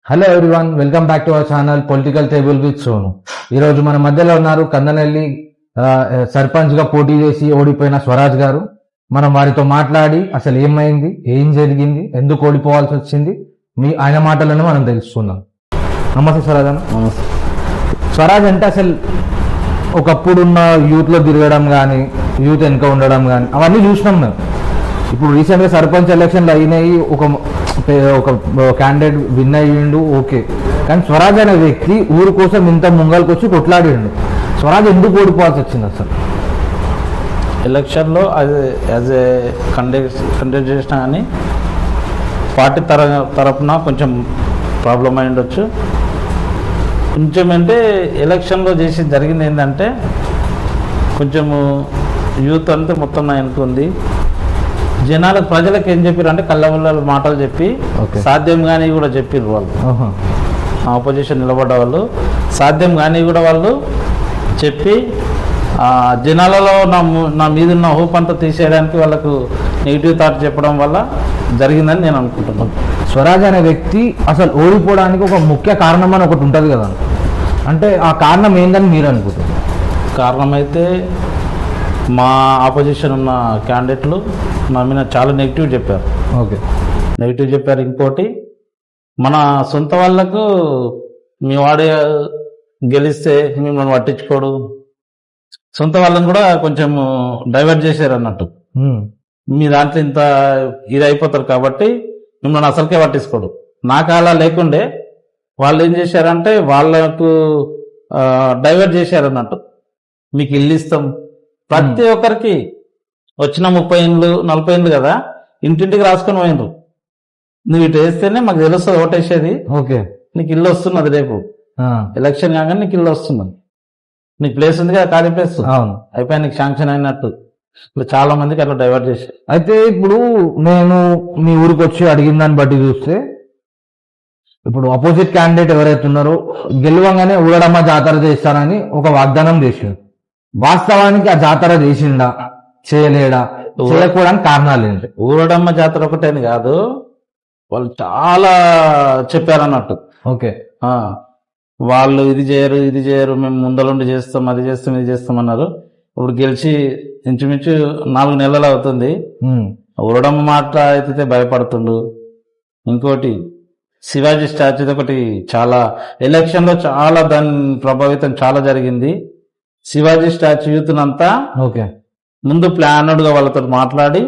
Hello everyone, welcome back to our channel political table with Sonu. ఈరోజు మన మధ్యలో ఉన్నారు కందనల్లి సర్పంచ్ గా పోటీ చేసి ఓడిపోయిన స్వరాజ్ గారు. మనం వారితో మాట్లాడి అసలు ఏమైంది, ఏం జరిగింది, ఎందుకు ఓడిపోవాల్సి వచ్చింది, ఆయన మాటలను మనం తెలుసుకుందాం. నమస్తే స్వరాజ్ అన్న. నమస్తే. స్వరాజ్ అంటే అసలు ఒకప్పుడున్న యూత్ లో తిరగడం కానీ, యూత్ వెనుక ఉండడం కానీ అవన్నీ చూసినాం మేము. ఇప్పుడు రీసెంట్ గా సర్పంచ్ ఎలక్షన్లు అయినాయి, ఒక క్యాండిడేట్ విన్ అయ్యిండు, ఓకే. కానీ స్వరాజ్ అనే వ్యక్తి ఊరు కోసం ఇంత ముంగల్కి వచ్చి కొట్లాడిండు. స్వరాజ్ ఎందుకు ఓడిపోవాల్సి వచ్చింది అసలు? ఎలక్షన్లో అది యాజ్ ఏ కండక్ట్ చేసినా కానీ పార్టీ తరపున కొంచెం ప్రాబ్లం అయి ఉండొచ్చు. కొంచెం అంటే ఎలక్షన్లో చేసి జరిగింది ఏంటంటే కొంచెము యూత్ అంతా మొత్తం అనుకుంది. జనాలకు ప్రజలకు ఏం చెప్పారు అంటే కళ్ళ మాటలు చెప్పి సాధ్యం కానీ కూడా చెప్పారు వాళ్ళు. ఆపోజిషన్ నిలబడ్డ వాళ్ళు సాధ్యం కానీ కూడా వాళ్ళు చెప్పి జనాలలో నా మీద ఉన్న హోప్ అంతా తీసేయడానికి వాళ్ళకు నెగిటివ్ థాట్ చెప్పడం వల్ల జరిగిందని నేను అనుకుంటున్నాను. స్వరాజ్ అనే వ్యక్తి అసలు ఓడిపోవడానికి ఒక ముఖ్య కారణం అని ఒకటి ఉంటుంది కదా, అంటే ఆ కారణం ఏందని మీరు అనుకుంటున్నారు? కారణం అయితే మా ఆపోజిషన్ ఉన్న క్యాండిడేట్లు నా మీద చాలా నెగిటివ్ చెప్పారు. ఓకే, నెగిటివ్ చెప్పారు. ఇంకోటి మన సొంత వాళ్ళకు మీ వాడే గెలిస్తే మిమ్మల్ని పట్టించుకోడు, సొంత వాళ్ళని కూడా కొంచెం డైవర్ట్ చేశారు అన్నట్టు. మీ దాంట్లో ఇంత ఇది అయిపోతారు కాబట్టి మిమ్మల్ని అసలుకే పట్టించుకోడు. నాకు అలా లేకుండే వాళ్ళు ఏం చేశారంటే వాళ్ళకు డైవర్ట్ చేశారు అన్నట్టు. మీకు ఇల్లు ఇస్తాం, ప్రతి ఒక్కరికి వచ్చిన 30 ఏళ్ళు 40 ఏళ్ళు కదా ఇంటింటికి రాసుకొని పోయినరు. నువ్వు ఇటు వేస్తేనే మాకు తెలుస్తుంది ఓటేసేది, ఓకే, నీకు ఇల్లు వస్తున్నది, రేపు ఎలక్షన్ కాగానే నీకు ఇల్లు వస్తున్నది, నీకు ప్లేస్ ఉంది కదా ఖాళీ ప్లేస్, అయిపోయి నీకు శాంక్షన్ అయినట్టు. ఇప్పుడు చాలా మందికి అట్లా డైవర్ట్ చేశారు. అయితే ఇప్పుడు నేను మీ ఊరికి వచ్చి అడిగిన దాన్ని బట్టి చూస్తే ఇప్పుడు అపోజిట్ క్యాండిడేట్ ఎవరైతే ఉన్నారో గెలవంగానే ఊరడమ్మ జాతర చేస్తారని ఒక వాగ్దానం చేశారు. వాస్తవానికి ఆ జాతర చేసిండా, చేయలేడా, చేయకపోవడానికి కారణాలు ఏంటి? ఊరడమ్మ జాతర ఒకటేని కాదు, వాళ్ళు చాలా చెప్పారన్నట్టు. ఓకే, వాళ్ళు ఇది చేయరు, మేము ముందలుండి చేస్తాం, అది చేస్తాం, ఇది చేస్తాం అన్నారు. ఇప్పుడు గెలిచి ఇంచుమించు 4 నెలలు అవుతుంది. ఊరడమ్మ మాట అయితే భయపడుతుండు. ఇంకోటి శివాజీ స్టాచ్యూ ఒకటి చాలా ఎలక్షన్ లో చాలా దాని ప్రభావితం చాలా జరిగింది. శివాజీ స్టాచ్యూ యూత్నంతా ఓకే ముందు ప్లానెడ్ గా వాళ్ళతో మాట్లాడి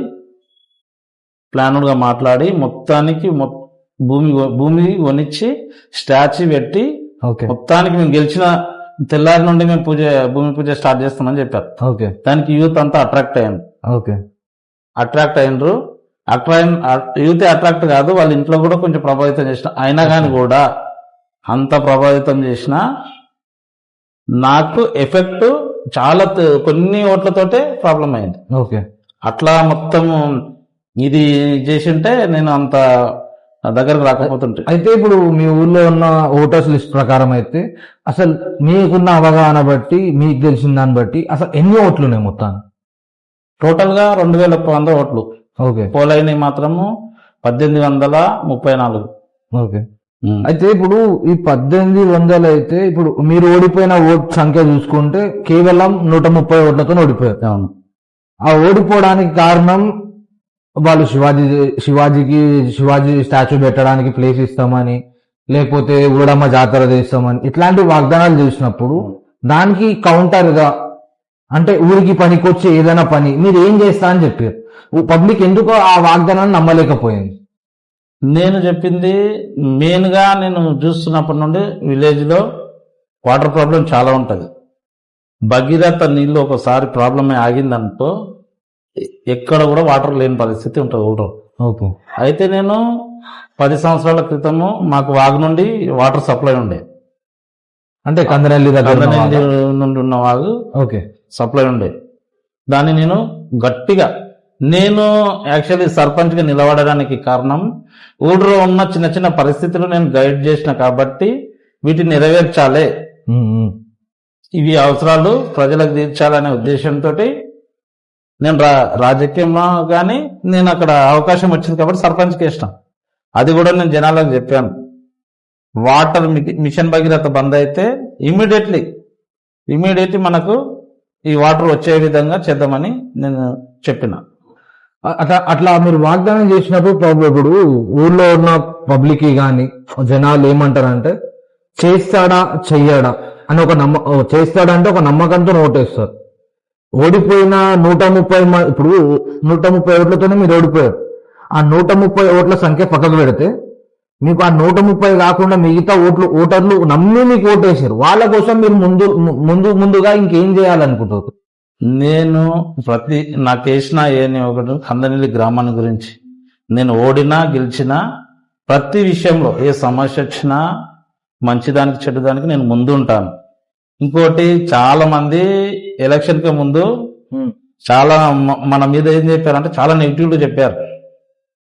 మొత్తానికి భూమి కొనిచ్చి స్టాచ్యూ పెట్టి మొత్తానికి మేము గెలిచిన తెల్లారి నుండి మేము భూమి పూజ స్టార్ట్ చేస్తామని చెప్పారు. దానికి యూత్ అంతా అట్రాక్ట్ అయ్యిండ్రు. యూత్ అట్రాక్ట్ కాదు, వాళ్ళ ఇంట్లో కూడా కొంచెం ప్రభావితం చేసిన, అయినా కానీ కూడా అంత ప్రభావితం చేసిన నాకు ఎఫెక్ట్ చాలా కొన్ని ఓట్లతోటే ప్రాబ్లం అయింది. ఓకే, అట్లా మొత్తం ఇది చేసి ఉంటే నేను అంత దగ్గరకు రాకపోతుంటే. అయితే ఇప్పుడు మీ ఊర్లో ఉన్న ఓటర్స్ లిస్ట్ ప్రకారం అయితే అసలు మీకున్న అవగాహన బట్టి, మీకు తెలిసిన దాన్ని బట్టి అసలు ఎన్ని ఓట్లు ఉన్నాయి మొత్తం? టోటల్ గా 2100 ఓట్లు. ఓకే, పోలైనవి మాత్రము 1834. ఓకే. అయితే ఇప్పుడు ఈ 1800 అయితే ఇప్పుడు మీరు ఓడిపోయిన ఓట్ సంఖ్య చూసుకుంటే కేవలం 130 ఓట్లతో ఓడిపోయారు. అవును. ఆ ఓడిపోవడానికి కారణం వాళ్ళు శివాజీ స్టాచ్యూ పెట్టడానికి ప్లేస్ ఇస్తామని, లేకపోతే ఊరడమ్మ జాతర చేస్తామని ఇట్లాంటి వాగ్దానాలు చేసినప్పుడు దానికి కౌంటర్ గా అంటే ఊరికి పనికొచ్చే ఏదైనా పని మీరు ఏం చేస్తా అని చెప్పారు. పబ్లిక్ ఎందుకో ఆ వాగ్దానాన్ని నమ్మలేకపోయింది. నేను చెప్పింది మెయిన్ గా నేను చూస్తున్నప్పటి నుండి విలేజ్ లో వాటర్ ప్రాబ్లం చాలా ఉంటది. భగీరథ నీళ్ళు ఒకసారి ప్రాబ్లం ఆగిందనుకో ఎక్కడ కూడా వాటర్ లేని పరిస్థితి ఉంటుంది ఊళ్ళో. అయితే నేను 10 సంవత్సరాల క్రితము మాకు వాగు నుండి వాటర్ సప్లై ఉండే, అంటే కందనల్లి నుండి ఉన్న వాగు సప్లై ఉండే. దాన్ని నేను గట్టిగా యాక్చువల్లీ సర్పంచ్ గా నిలబడడానికి కారణం ఊళ్ళో ఉన్న చిన్న చిన్న పరిస్థితులు నేను గైడ్ చేసిన కాబట్టి వీటిని నెరవేర్చాలి, ఇవి అవసరాలు ప్రజలకు తీర్చాలనే ఉద్దేశంతో నేను రాజకీయంలో కానీ నేను అక్కడ అవకాశం వచ్చింది కాబట్టి సర్పంచ్కి ఇష్టం. అది కూడా నేను జనాలకు చెప్పాను. వాటర్ మిషన్ భగీరథ బంద్ అయితే ఇమీడియట్లీ మనకు ఈ వాటర్ వచ్చే విధంగా చేద్దామని నేను చెప్పిన. అట్లా మీరు వాగ్దానం చేసినప్పుడు ఇప్పుడు ఊర్లో ఉన్న పబ్లిక్ కానీ జనాలు ఏమంటారంటే చేస్తాడా చెయ్యడా అని చేస్తాడంటే ఒక నమ్మకంతో ఓటేస్తారు. ఓడిపోయిన 130 ఇప్పుడు 130 ఓట్లతోనే మీరు ఓడిపోయారు. ఆ 130 ఓట్ల సంఖ్య పక్కకు పెడితే మీకు ఆ 130 కాకుండా మిగతా ఓటర్లు నమ్మి మీకు ఓటేశారు. వాళ్ళ కోసం మీరు ముందుగా ఇంకేం చేయాలనుకుంటారు? నేను నాకు వేసిన ఒకటి కందనెల్లి గ్రామాన్ని గురించి నేను ఓడినా గెలిచినా ప్రతి విషయంలో ఏ సమస్య వచ్చినా మంచిదానికి చెడ్డదానికి నేను ముందు ఉంటాను. ఇంకోటి చాలా మంది ఎలక్షన్ కి ముందు చాలా మన మీద ఏం చెప్పారంటే చాలా నెగిటివ్గా చెప్పారు.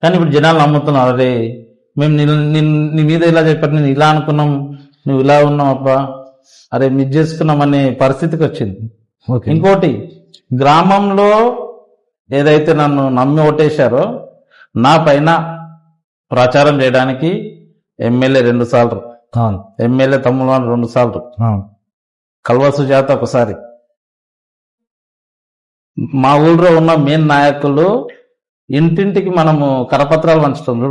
కానీ ఇప్పుడు జనాలు నమ్ముతున్నారు, అరే మేము నీ మీద ఇలా చెప్పారు, నేను ఇలా అనుకున్నాం, నువ్వు ఇలా ఉన్నావు అబ్బా, అరే మిస్ చేసుకున్నాం అనే పరిస్థితికి వచ్చింది. ఇంకోటి గ్రామంలో ఏదైతే నన్ను నమ్మి ఓటేశారో నా పైన ప్రచారం చేయడానికి ఎమ్మెల్యే 2 సార్లు, ఎమ్మెల్యే తమ్ముడు 2 సార్లు, కల్వ సుజాత ఒకసారి, మా ఊళ్ళో ఉన్న మెయిన్ నాయకులు ఇంటింటికి మనము కరపత్రాలు పంచుతుంది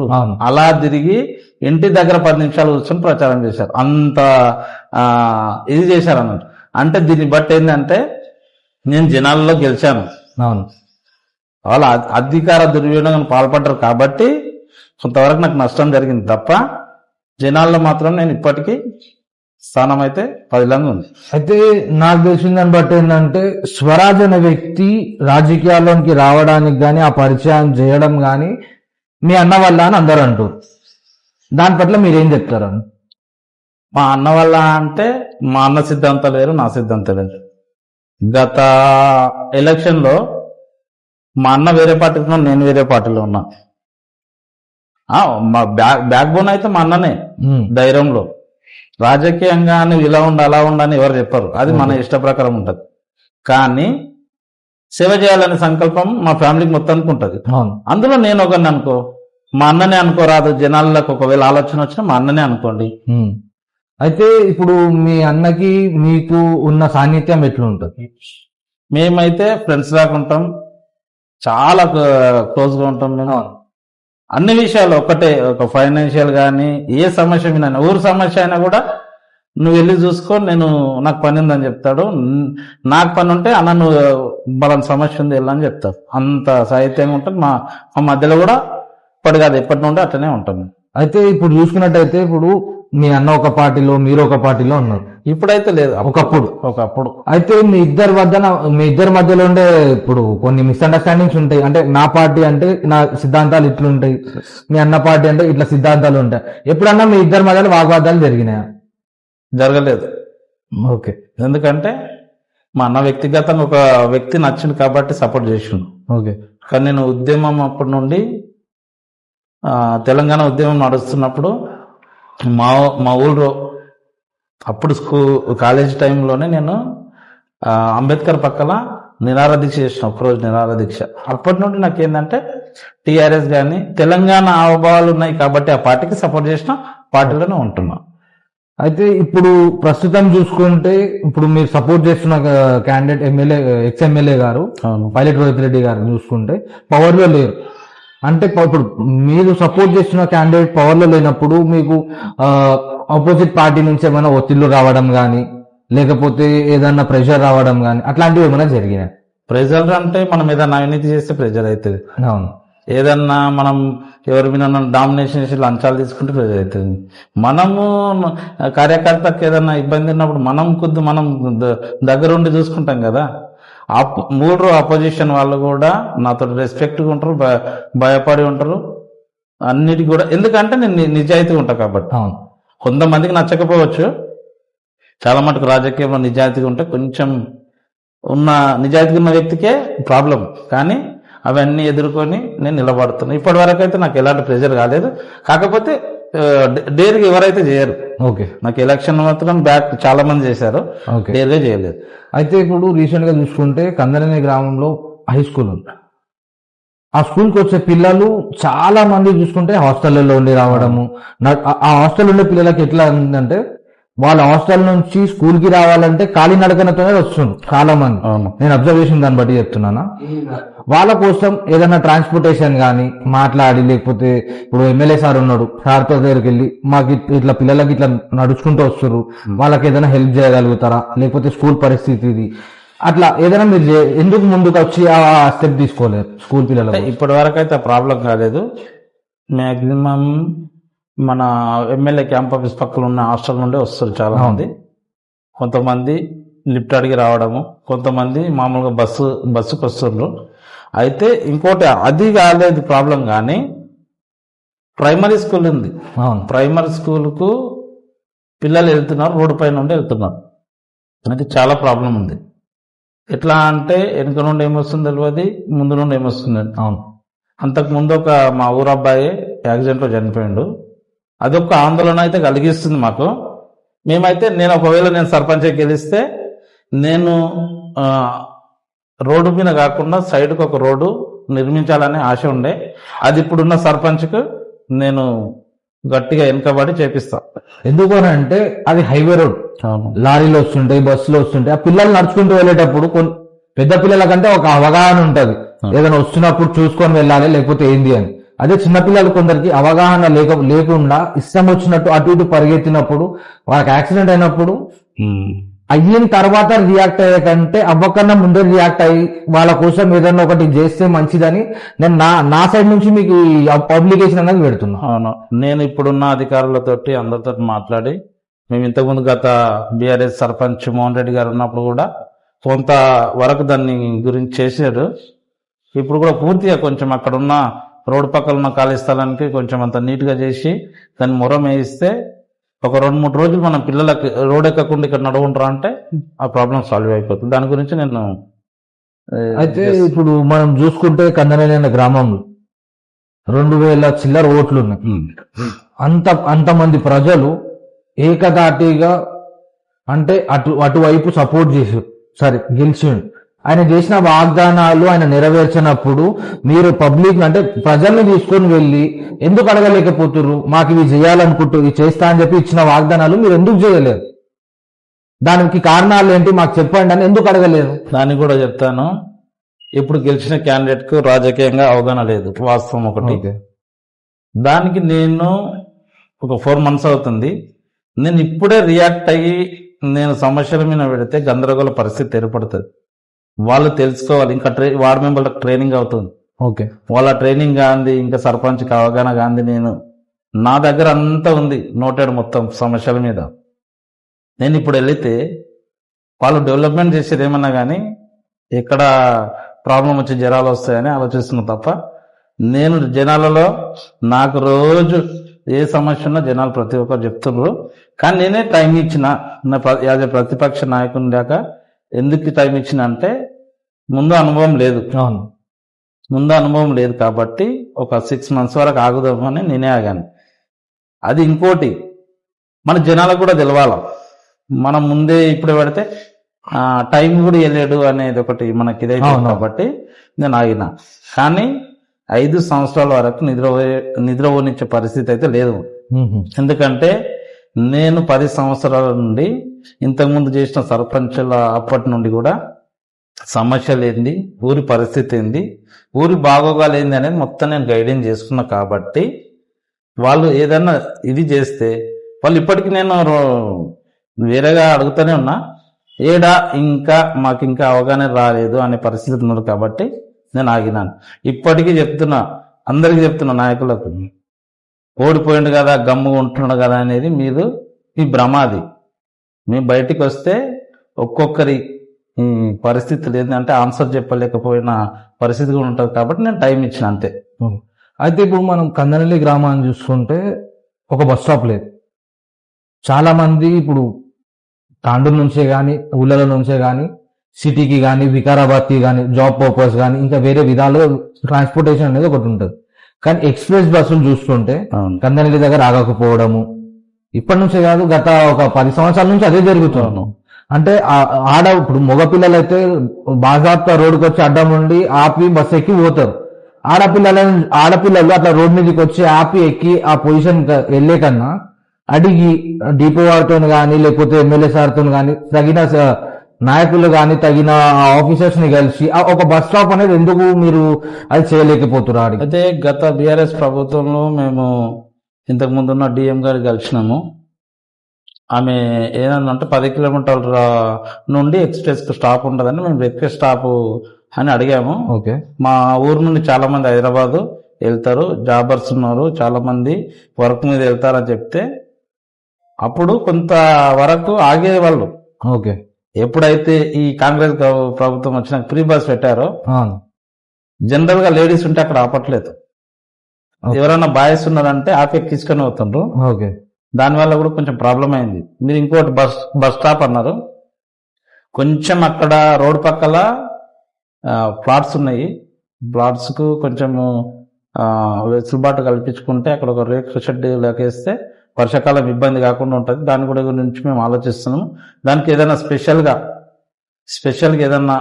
అలా తిరిగి ఇంటి దగ్గర 10 నిమిషాలు కూర్చొని ప్రచారం చేశారు. అంత ఇది చేశారు అన్నట్టు. అంటే దీన్ని బట్టి ఏంటంటే నేను జనాల్లో గెలిచాను. వాళ్ళ అధికార దుర్వినియోగం పాల్పడ్డారు కాబట్టి కొంతవరకు నాకు నష్టం జరిగింది తప్ప జనాల్లో మాత్రం నేను ఇప్పటికీ స్థానం అయితే పదిలంగా ఉంది. అయితే నాకు తెలిసిన దాన్ని బట్టి ఏంటంటే స్వరాజ్ అనే వ్యక్తి రాజకీయాల్లోకి రావడానికి కానీ ఆ పరిచయం చేయడం కానీ మీ అన్న వల్ల అని అందరూ అంటారు. దాని పట్ల మీరేం చెప్తారు? మా అన్న వల్ల అంటే మా అన్న సిద్ధాంతాలు వేరు, నా సిద్ధాంతాలు వేరు. గత ఎలక్షన్ లో మా అన్న వేరే పార్టీలో ఉన్నా, నేను వేరే పార్టీలో ఉన్నా. మా బ్యాక్ బోన్ అయితే మా అన్ననే. ధైర్యంలో రాజకీయంగా నువ్వు ఇలా ఉండి అలా ఉండని ఎవరు చెప్పరు, అది మన ఇష్ట ప్రకారం ఉంటది. కానీ సేవ చేయాలనే సంకల్పం మా ఫ్యామిలీకి మొత్తానికి ఉంటది. అందులో నేను ఒకరిని అనుకో, మా అన్ననే అనుకోరాదు. జనాలకు ఒకవేళ ఆలోచన వచ్చినా మా అన్ననే అనుకోండి. అయితే ఇప్పుడు మీ అన్నకి మీకు ఉన్న సాన్నిధ్యం ఎట్లుంటది? మేమైతే ఫ్రెండ్స్ లాగా ఉంటాం, చాలా క్లోజ్ గా ఉంటాం. మేము అన్ని విషయాలు ఒకటే, ఒక ఫైనాన్షియల్ కానీ ఏ సమస్య మీద, ఊరు సమస్య అయినా కూడా నువ్వు వెళ్ళి చూసుకో, నాకు పని ఉందని చెప్తాడు. నాకు పని ఉంటే అన్న నువ్వు బలం సమస్య ఉంది వెళ్ళని చెప్తాడు. అంత సాహిత్యంగా ఉంటుంది. మా మధ్యలో కూడా ఇప్పటి కాదు ఎప్పటి నుండి అట్లనే ఉంటాం. అయితే ఇప్పుడు చూసుకున్నట్టయితే ఇప్పుడు మీ అన్న ఒక పార్టీలో మీరు ఒక పార్టీలో ఉన్నారు. ఇప్పుడైతే లేదు, ఒకప్పుడు. అయితే మీ ఇద్దరి మధ్యలో ఉండే ఇప్పుడు కొన్ని మిస్అండర్స్టాండింగ్స్ ఉంటాయి. అంటే నా పార్టీ అంటే నా సిద్ధాంతాలు ఇట్లుంటాయి, మీ అన్న పార్టీ అంటే ఇట్లా సిద్ధాంతాలు ఉంటాయి. ఎప్పుడన్నా మీ ఇద్దరి మధ్యలో వాగ్వాదాలు జరిగినాయా? జరగలేదు. ఓకే. ఎందుకంటే మా అన్న వ్యక్తిగతంగా ఒక వ్యక్తి నచ్చింది కాబట్టి సపోర్ట్ చేసిండు. ఓకే. కానీ నేను ఉద్యమం అప్పటి నుండి తెలంగాణ ఉద్యమం నడుస్తున్నప్పుడు మా ఊళ్ళో అప్పుడు కాలేజ్ టైంలోనే నేను అంబేద్కర్ పక్కన నిరాహారదీక్ష చేసిన, ఒకరోజు నిరాహారదీక్ష. అప్పటి నుండి నాకు ఏంటంటే టీఆర్ఎస్ కానీ తెలంగాణ ఆవభావాలు ఉన్నాయి కాబట్టి ఆ పార్టీకి సపోర్ట్ చేసిన, పార్టీలోనే ఉంటున్నా. అయితే ఇప్పుడు ప్రస్తుతం చూసుకుంటే ఇప్పుడు మీరు సపోర్ట్ చేస్తున్న క్యాండిడేట్ ఎక్స్-ఎమ్మెల్యే గారు పైలట్ రోహిత్ రెడ్డి గారు చూసుకుంటే పవర్లో లేరు. అంటే ఇప్పుడు మీరు సపోర్ట్ చేస్తున్న క్యాండిడేట్ పవర్లో లేనప్పుడు మీకు ఆపోజిట్ పార్టీ నుంచి ఏమైనా ఒత్తిళ్లు రావడం కానీ లేకపోతే ఏదన్నా ప్రెషర్ రావడం కానీ అట్లాంటివి ఏమైనా జరిగినాయి? ప్రెషర్ అంటే మనం ఏదైనా అవినీతి చేస్తే ప్రెషర్ అవుతుంది. అవును. ఏదన్నా మనం ఎవరి మీద డామినేషన్ చేసి లంచాలు తీసుకుంటే ప్రెజర్ అవుతుంది. మనము కార్యకర్తకు ఏదన్నా ఇబ్బంది ఉన్నప్పుడు మనం దగ్గరుండి చూసుకుంటాం కదా. 3 అపోజిషన్ వాళ్ళు కూడా నాతో రెస్పెక్ట్గా ఉంటారు, భయపడి ఉంటారు అన్నిటికీ కూడా. ఎందుకంటే నేను నిజాయితీగా ఉంటా కాబట్టి. కొంతమందికి నచ్చకపోవచ్చు, చాలా మటుకు రాజకీయంలో నిజాయితీగా ఉంటే కొంచెం నిజాయితీగా ఉన్న వ్యక్తికే ప్రాబ్లం. కానీ అవన్నీ ఎదుర్కొని నేను నిలబడుతున్నాను. ఇప్పటి వరకు అయితే నాకు ఎలాంటి ప్రెషర్ కాలేదు. కాకపోతే డేర్గా ఎవరైతే చేయరు. ఓకే. నాకు ఎలక్షన్ మాత్రం బ్యాక్ చాలా మంది చేశారు, డేర్గా చేయలేదు. అయితే ఇప్పుడు రీసెంట్ గా చూసుకుంటే కందనెల్లి గ్రామంలో హై స్కూల్ ఉంది. ఆ స్కూల్కి వచ్చే పిల్లలు చాలా మంది చూసుకుంటే హాస్టల్లో ఉండి రావడము. ఆ హాస్టల్ ఉండే పిల్లలకి ఎట్లా ఉందంటే వాళ్ళ హాస్టల్ నుంచి స్కూల్ కి రావాలంటే కాలినడకనతోనే వస్తుంది చాలా మంది. అవును. నేను అబ్జర్వ్ చేసిన దాన్ని బట్టి చెప్తున్నానా. వాళ్ళ కోసం ఏదైనా ట్రాన్స్పోర్టేషన్ కానీ మాట్లాడి, లేకపోతే ఇప్పుడు ఎమ్మెల్యే సార్ ఉన్నాడు, సార్తో దగ్గరికి వెళ్ళి మాకు ఇట్లా పిల్లలకి ఇట్లా నడుచుకుంటూ వస్తారు, వాళ్ళకి ఏదైనా హెల్ప్ చేయగలుగుతారా, లేకపోతే స్కూల్ పరిస్థితి ఇది అట్లా ఏదైనా మీరు ఎందుకు ముందుకు వచ్చి ఆ స్టెప్ తీసుకోలేరు స్కూల్ పిల్లలు? ఇప్పటి వరకు అయితే ప్రాబ్లం కాలేదు. మ్యాక్సిమం మన ఎమ్మెల్యే క్యాంప్ ఆఫీస్ పక్కన ఉన్న హాస్టల్ నుండి వస్తారు చాలా మంది. కొంతమంది లిఫ్ట్ అడిగి రావడము, కొంతమంది మామూలుగా బస్సుకు వస్తున్నారు. అయితే ఇంకోటి అది కాలేదు ప్రాబ్లం, కానీ ప్రైమరీ స్కూల్ ఉంది. ప్రైమరీ స్కూల్కు పిల్లలు వెళ్తున్నారు, రోడ్డు పైన నుండి వెళ్తున్నారు. అది చాలా ప్రాబ్లం ఉంది. ఎట్లా అంటే వెనుక నుండి ఏమొస్తుంది తెలియదు, ముందు నుండి ఏమొస్తుంది. అవును. అంతకు ముందు ఒక మా ఊరు అబ్బాయి యాక్సిడెంట్లో చనిపోయిండు. అదొక ఆందోళన అయితే కలిగిస్తుంది మాకు. మేమైతే ఒకవేళ నేను సర్పంచ్ గెలిస్తే నేను రోడ్డు మీద కాకుండా సైడ్కి ఒక రోడ్డు నిర్మించాలనే ఆశ ఉండే. అది ఇప్పుడున్న సర్పంచ్కు నేను గట్టిగా వెనుకబడి చేపిస్తా. ఎందుకు అని అంటే అది హైవే రోడ్, లారీలు వస్తుంటాయి, బస్సులు వస్తుంటాయి. ఆ పిల్లలు నడుచుకుంటూ వెళ్ళేటప్పుడు పెద్ద పిల్లల కంటే ఒక అవగాహన ఉంటది, ఏదైనా వస్తున్నప్పుడు చూసుకొని వెళ్ళాలి లేకపోతే ఏంది అని. అదే చిన్నపిల్లలు కొందరికి అవగాహన లేకుండా ఇష్టం వచ్చినట్టు అటు ఇటు పరిగెత్తినప్పుడు వాళ్ళకి యాక్సిడెంట్ అయినప్పుడు అయిన తర్వాత రియాక్ట్ అయ్యే కంటే అవ్వకన్నా ముందే రియాక్ట్ అయ్యి వాళ్ళ కోసం ఏదన్నా ఒకటి చేస్తే మంచిదని నేను నా సైడ్ నుంచి మీకు అప్లికేషన్ అనేది పెడుతున్నా. అవును. నేను ఇప్పుడున్న అధికారులతోటి అందరితో మాట్లాడి, మేము ఇంతకుముందు గత బీఆర్ఎస్ సర్పంచ్ మోహన్ రెడ్డి గారు ఉన్నప్పుడు కూడా కొంత వరకు దాన్ని గురించి చేశారు. ఇప్పుడు కూడా పూర్తిగా కొంచెం అక్కడ ఉన్న రోడ్డు పక్కన ఉన్న ఖాళీ స్థలానికి కొంచెం అంత నీట్గా చేసి దాన్ని మొరం వేయిస్తే ఒక 2-3 రోజులు మనం పిల్లలకి రోడ్ ఎక్కకుండా ఇక్కడ నడువుంటారా అంటే ఆ ప్రాబ్లం సాల్వ్ అయిపోతుంది. దాని గురించి నేను అయితే ఇప్పుడు మనం చూసుకుంటే కందనేని గ్రామంలో 2000 చిల్లర ఓట్లు ఉన్నాయి. అంతమంది ప్రజలు ఏకదాటిగా అంటే అటువైపు సపోర్ట్ చేశారు. సరే గెలిచిండు, ఆయన చేసిన వాగ్దానాలు ఆయన నెరవేర్చినప్పుడు మీరు పబ్లిక్ అంటే ప్రజల్ని తీసుకొని వెళ్ళి ఎందుకు అడగలేకపోతున్నారు? మాకు ఇవి చేయాలనుకుంటూ ఇవి చేస్తా అని చెప్పి ఇచ్చిన వాగ్దానాలు మీరు ఎందుకు చేయలేరు? దానికి కారణాలు ఏంటి మాకు చెప్పండి అని ఎందుకు అడగలేదు? దాన్ని కూడా చెప్తాను. ఇప్పుడు గెలిచిన క్యాండిడేట్ కు రాజకీయంగా అవగాహన లేదు, వాస్తవం ఒకటి. దానికి నేను ఒక 4 months అవుతుంది. నేను ఇప్పుడే రియాక్ట్ అయ్యి నేను సమస్యల మీద పెడితే గందరగోళ పరిస్థితి ఏర్పడుతుంది. వాళ్ళు తెలుసుకోవాలి. ఇంకా వార్డు మెంబర్లకు ట్రైనింగ్ అవుతుంది. ఓకే, వాళ్ళ ట్రైనింగ్ గాంధీ ఇంకా సర్పంచ్కి అవగాహన గాంధీ. నా దగ్గర అంతా ఉంది నోటెడ్ మొత్తం సమస్యల మీద. నేను ఇప్పుడు వెళితే వాళ్ళు డెవలప్మెంట్ చేసేది ఏమన్నా కానీ ఎక్కడ ప్రాబ్లం వచ్చి జనాలు వస్తాయని ఆలోచిస్తున్నా తప్ప, నేను జనాలలో నాకు రోజు ఏ సమస్య ఉన్నా జనాలు ప్రతి ఒక్కరు చెప్తున్నారు. కానీ నేనే టైం ఇచ్చిన యాజ్ ఏ ప్రతిపక్ష నాయకుని దాక. ఎందుకు టైం ఇచ్చిన అంటే ముందు అనుభవం లేదు. ముందు అనుభవం లేదు కాబట్టి ఒక 6 months వరకు ఆగుదామని నేనే ఆగాను. అది ఇంకోటి మన జనాలకు కూడా తెలవాల. మనం ముందే ఇప్పుడు పెడితే టైం కూడా వెళ్ళాడు అనేది ఒకటి మనకి ఇదైతే కాబట్టి నేను ఆగిన. కానీ 5 సంవత్సరాల వరకు నిద్రపోనిచ్చే పరిస్థితి అయితే లేదు. ఎందుకంటే నేను 10 సంవత్సరాల నుండి ఇంతకుముందు చేసిన సర్పంచుల అప్పటి నుండి కూడా సమస్యలు ఏంది, ఊరి పరిస్థితి ఏంది, ఊరి బాగోగాలు ఏంది అనేది మొత్తం నేను గైడెన్స్ చేసుకున్నా. కాబట్టి వాళ్ళు ఏదన్నా ఇది చేస్తే వాళ్ళు ఇప్పటికీ నేను వేరేగా అడుగుతూనే ఉన్నా, మాకు ఇంకా అవగాహన రాలేదు అనే పరిస్థితి ఉన్నారు. కాబట్టి నేను ఆగినాను. ఇప్పటికీ చెప్తున్నా, అందరికీ చెప్తున్నా నాయకులకు, ఓడిపోయిండు కదా గమ్ముగా ఉంటున్నాడు కదా అనేది మీ భ్రమాది. మీ బయటికి వస్తే ఒక్కొక్కరి పరిస్థితులు ఏంటంటే ఆన్సర్ చెప్పలేకపోయిన పరిస్థితి కూడా ఉంటుంది. కాబట్టి నేను టైం ఇచ్చిన అంతే. అయితే ఇప్పుడు మనం కందనల్లి గ్రామాన్ని చూసుకుంటే ఒక బస్ స్టాప్ లేదు. చాలా మంది ఇప్పుడు తాండూరు నుంచే కానీ ఊళ్ళలో నుంచే కానీ సిటీకి కానీ వికారాబాద్కి కానీ జాబ్ పర్పస్ కానీ ఇంకా వేరే విధాలుగా ట్రాన్స్పోర్టేషన్ అనేది ఒకటి ఉంటుంది. కానీ ఎక్స్ప్రెస్ బస్సులు చూస్తుంటే కందనల్లి దగ్గర ఆగకపోవడము ఇప్పటి నుంచే కాదు, గత ఒక 10 సంవత్సరాల నుంచి అదే జరుగుతున్నాను. అంటే ఇప్పుడు మగపిల్లలు అయితే బాజాబ్తా రోడ్డుకి వచ్చి అడ్డం నుండి ఆపి బస్సు ఎక్కి పోతారు. ఆడపిల్లలు అట్లా రోడ్ మీదకి వచ్చి ఆపి ఎక్కి ఆ పొజిషన్ వెళ్లే కన్నా అడిగి డిపో వారితో కానీ లేకపోతే ఎమ్మెల్యే సార్తో కానీ తగిన నాయకులు కానీ తగిన ఆఫీసర్స్ ని కలిసి ఒక బస్ స్టాప్ అనేది ఎందుకు మీరు అది చేయలేకపోతున్నారు ఆడికి? అయితే గత బీఆర్ఎస్ ప్రభుత్వంలో మేము ఇంతకు ముందు ఉన్న డిఎం గారికి కలిసినాము. ఆమె ఏదంటే 10 కిలోమీటర్ల నుండి ఎక్స్ప్రెస్ స్టాప్ ఉంటుందని మేము ఎక్స్ప్రెస్ స్టాప్ అని అడిగాము. ఓకే. మా ఊరు నుండి చాలా మంది హైదరాబాద్ వెళ్తారు, జాబర్స్ ఉన్నారు, చాలా మంది వర్క్ మీద వెళ్తారని చెప్తే అప్పుడు కొంత వరకు ఆగేవాళ్ళు. ఓకే. ఎప్పుడైతే ఈ కాంగ్రెస్ ప్రభుత్వం వచ్చిన ఫ్రీ బస్ పెట్టారో అవును. జనరల్ గా లేడీస్ ఉంటే అక్కడ ఆపట్లేదు. ఎవరైనా బాయ్స్ ఉన్నారంటే ఆపి తీసుకొని పోతుండ్రు. ఓకే. దానివల్ల కూడా కొంచెం ప్రాబ్లం అయింది. మీరు ఇంకోటి బస్ స్టాప్ అన్నారు, కొంచెం అక్కడ రోడ్ పక్కల ప్లాట్స్ ఉన్నాయి. ప్లాట్స్ కు కొంచెం వెసులుబాటు కల్పించుకుంటే అక్కడ ఒక రేక్ షెడ్ లేకేస్తే వర్షాకాలం ఇబ్బంది కాకుండా ఉంటుంది. దాని కూడా గురించి మేము ఆలోచిస్తున్నాము. దానికి ఏదైనా స్పెషల్గా ఏదన్నా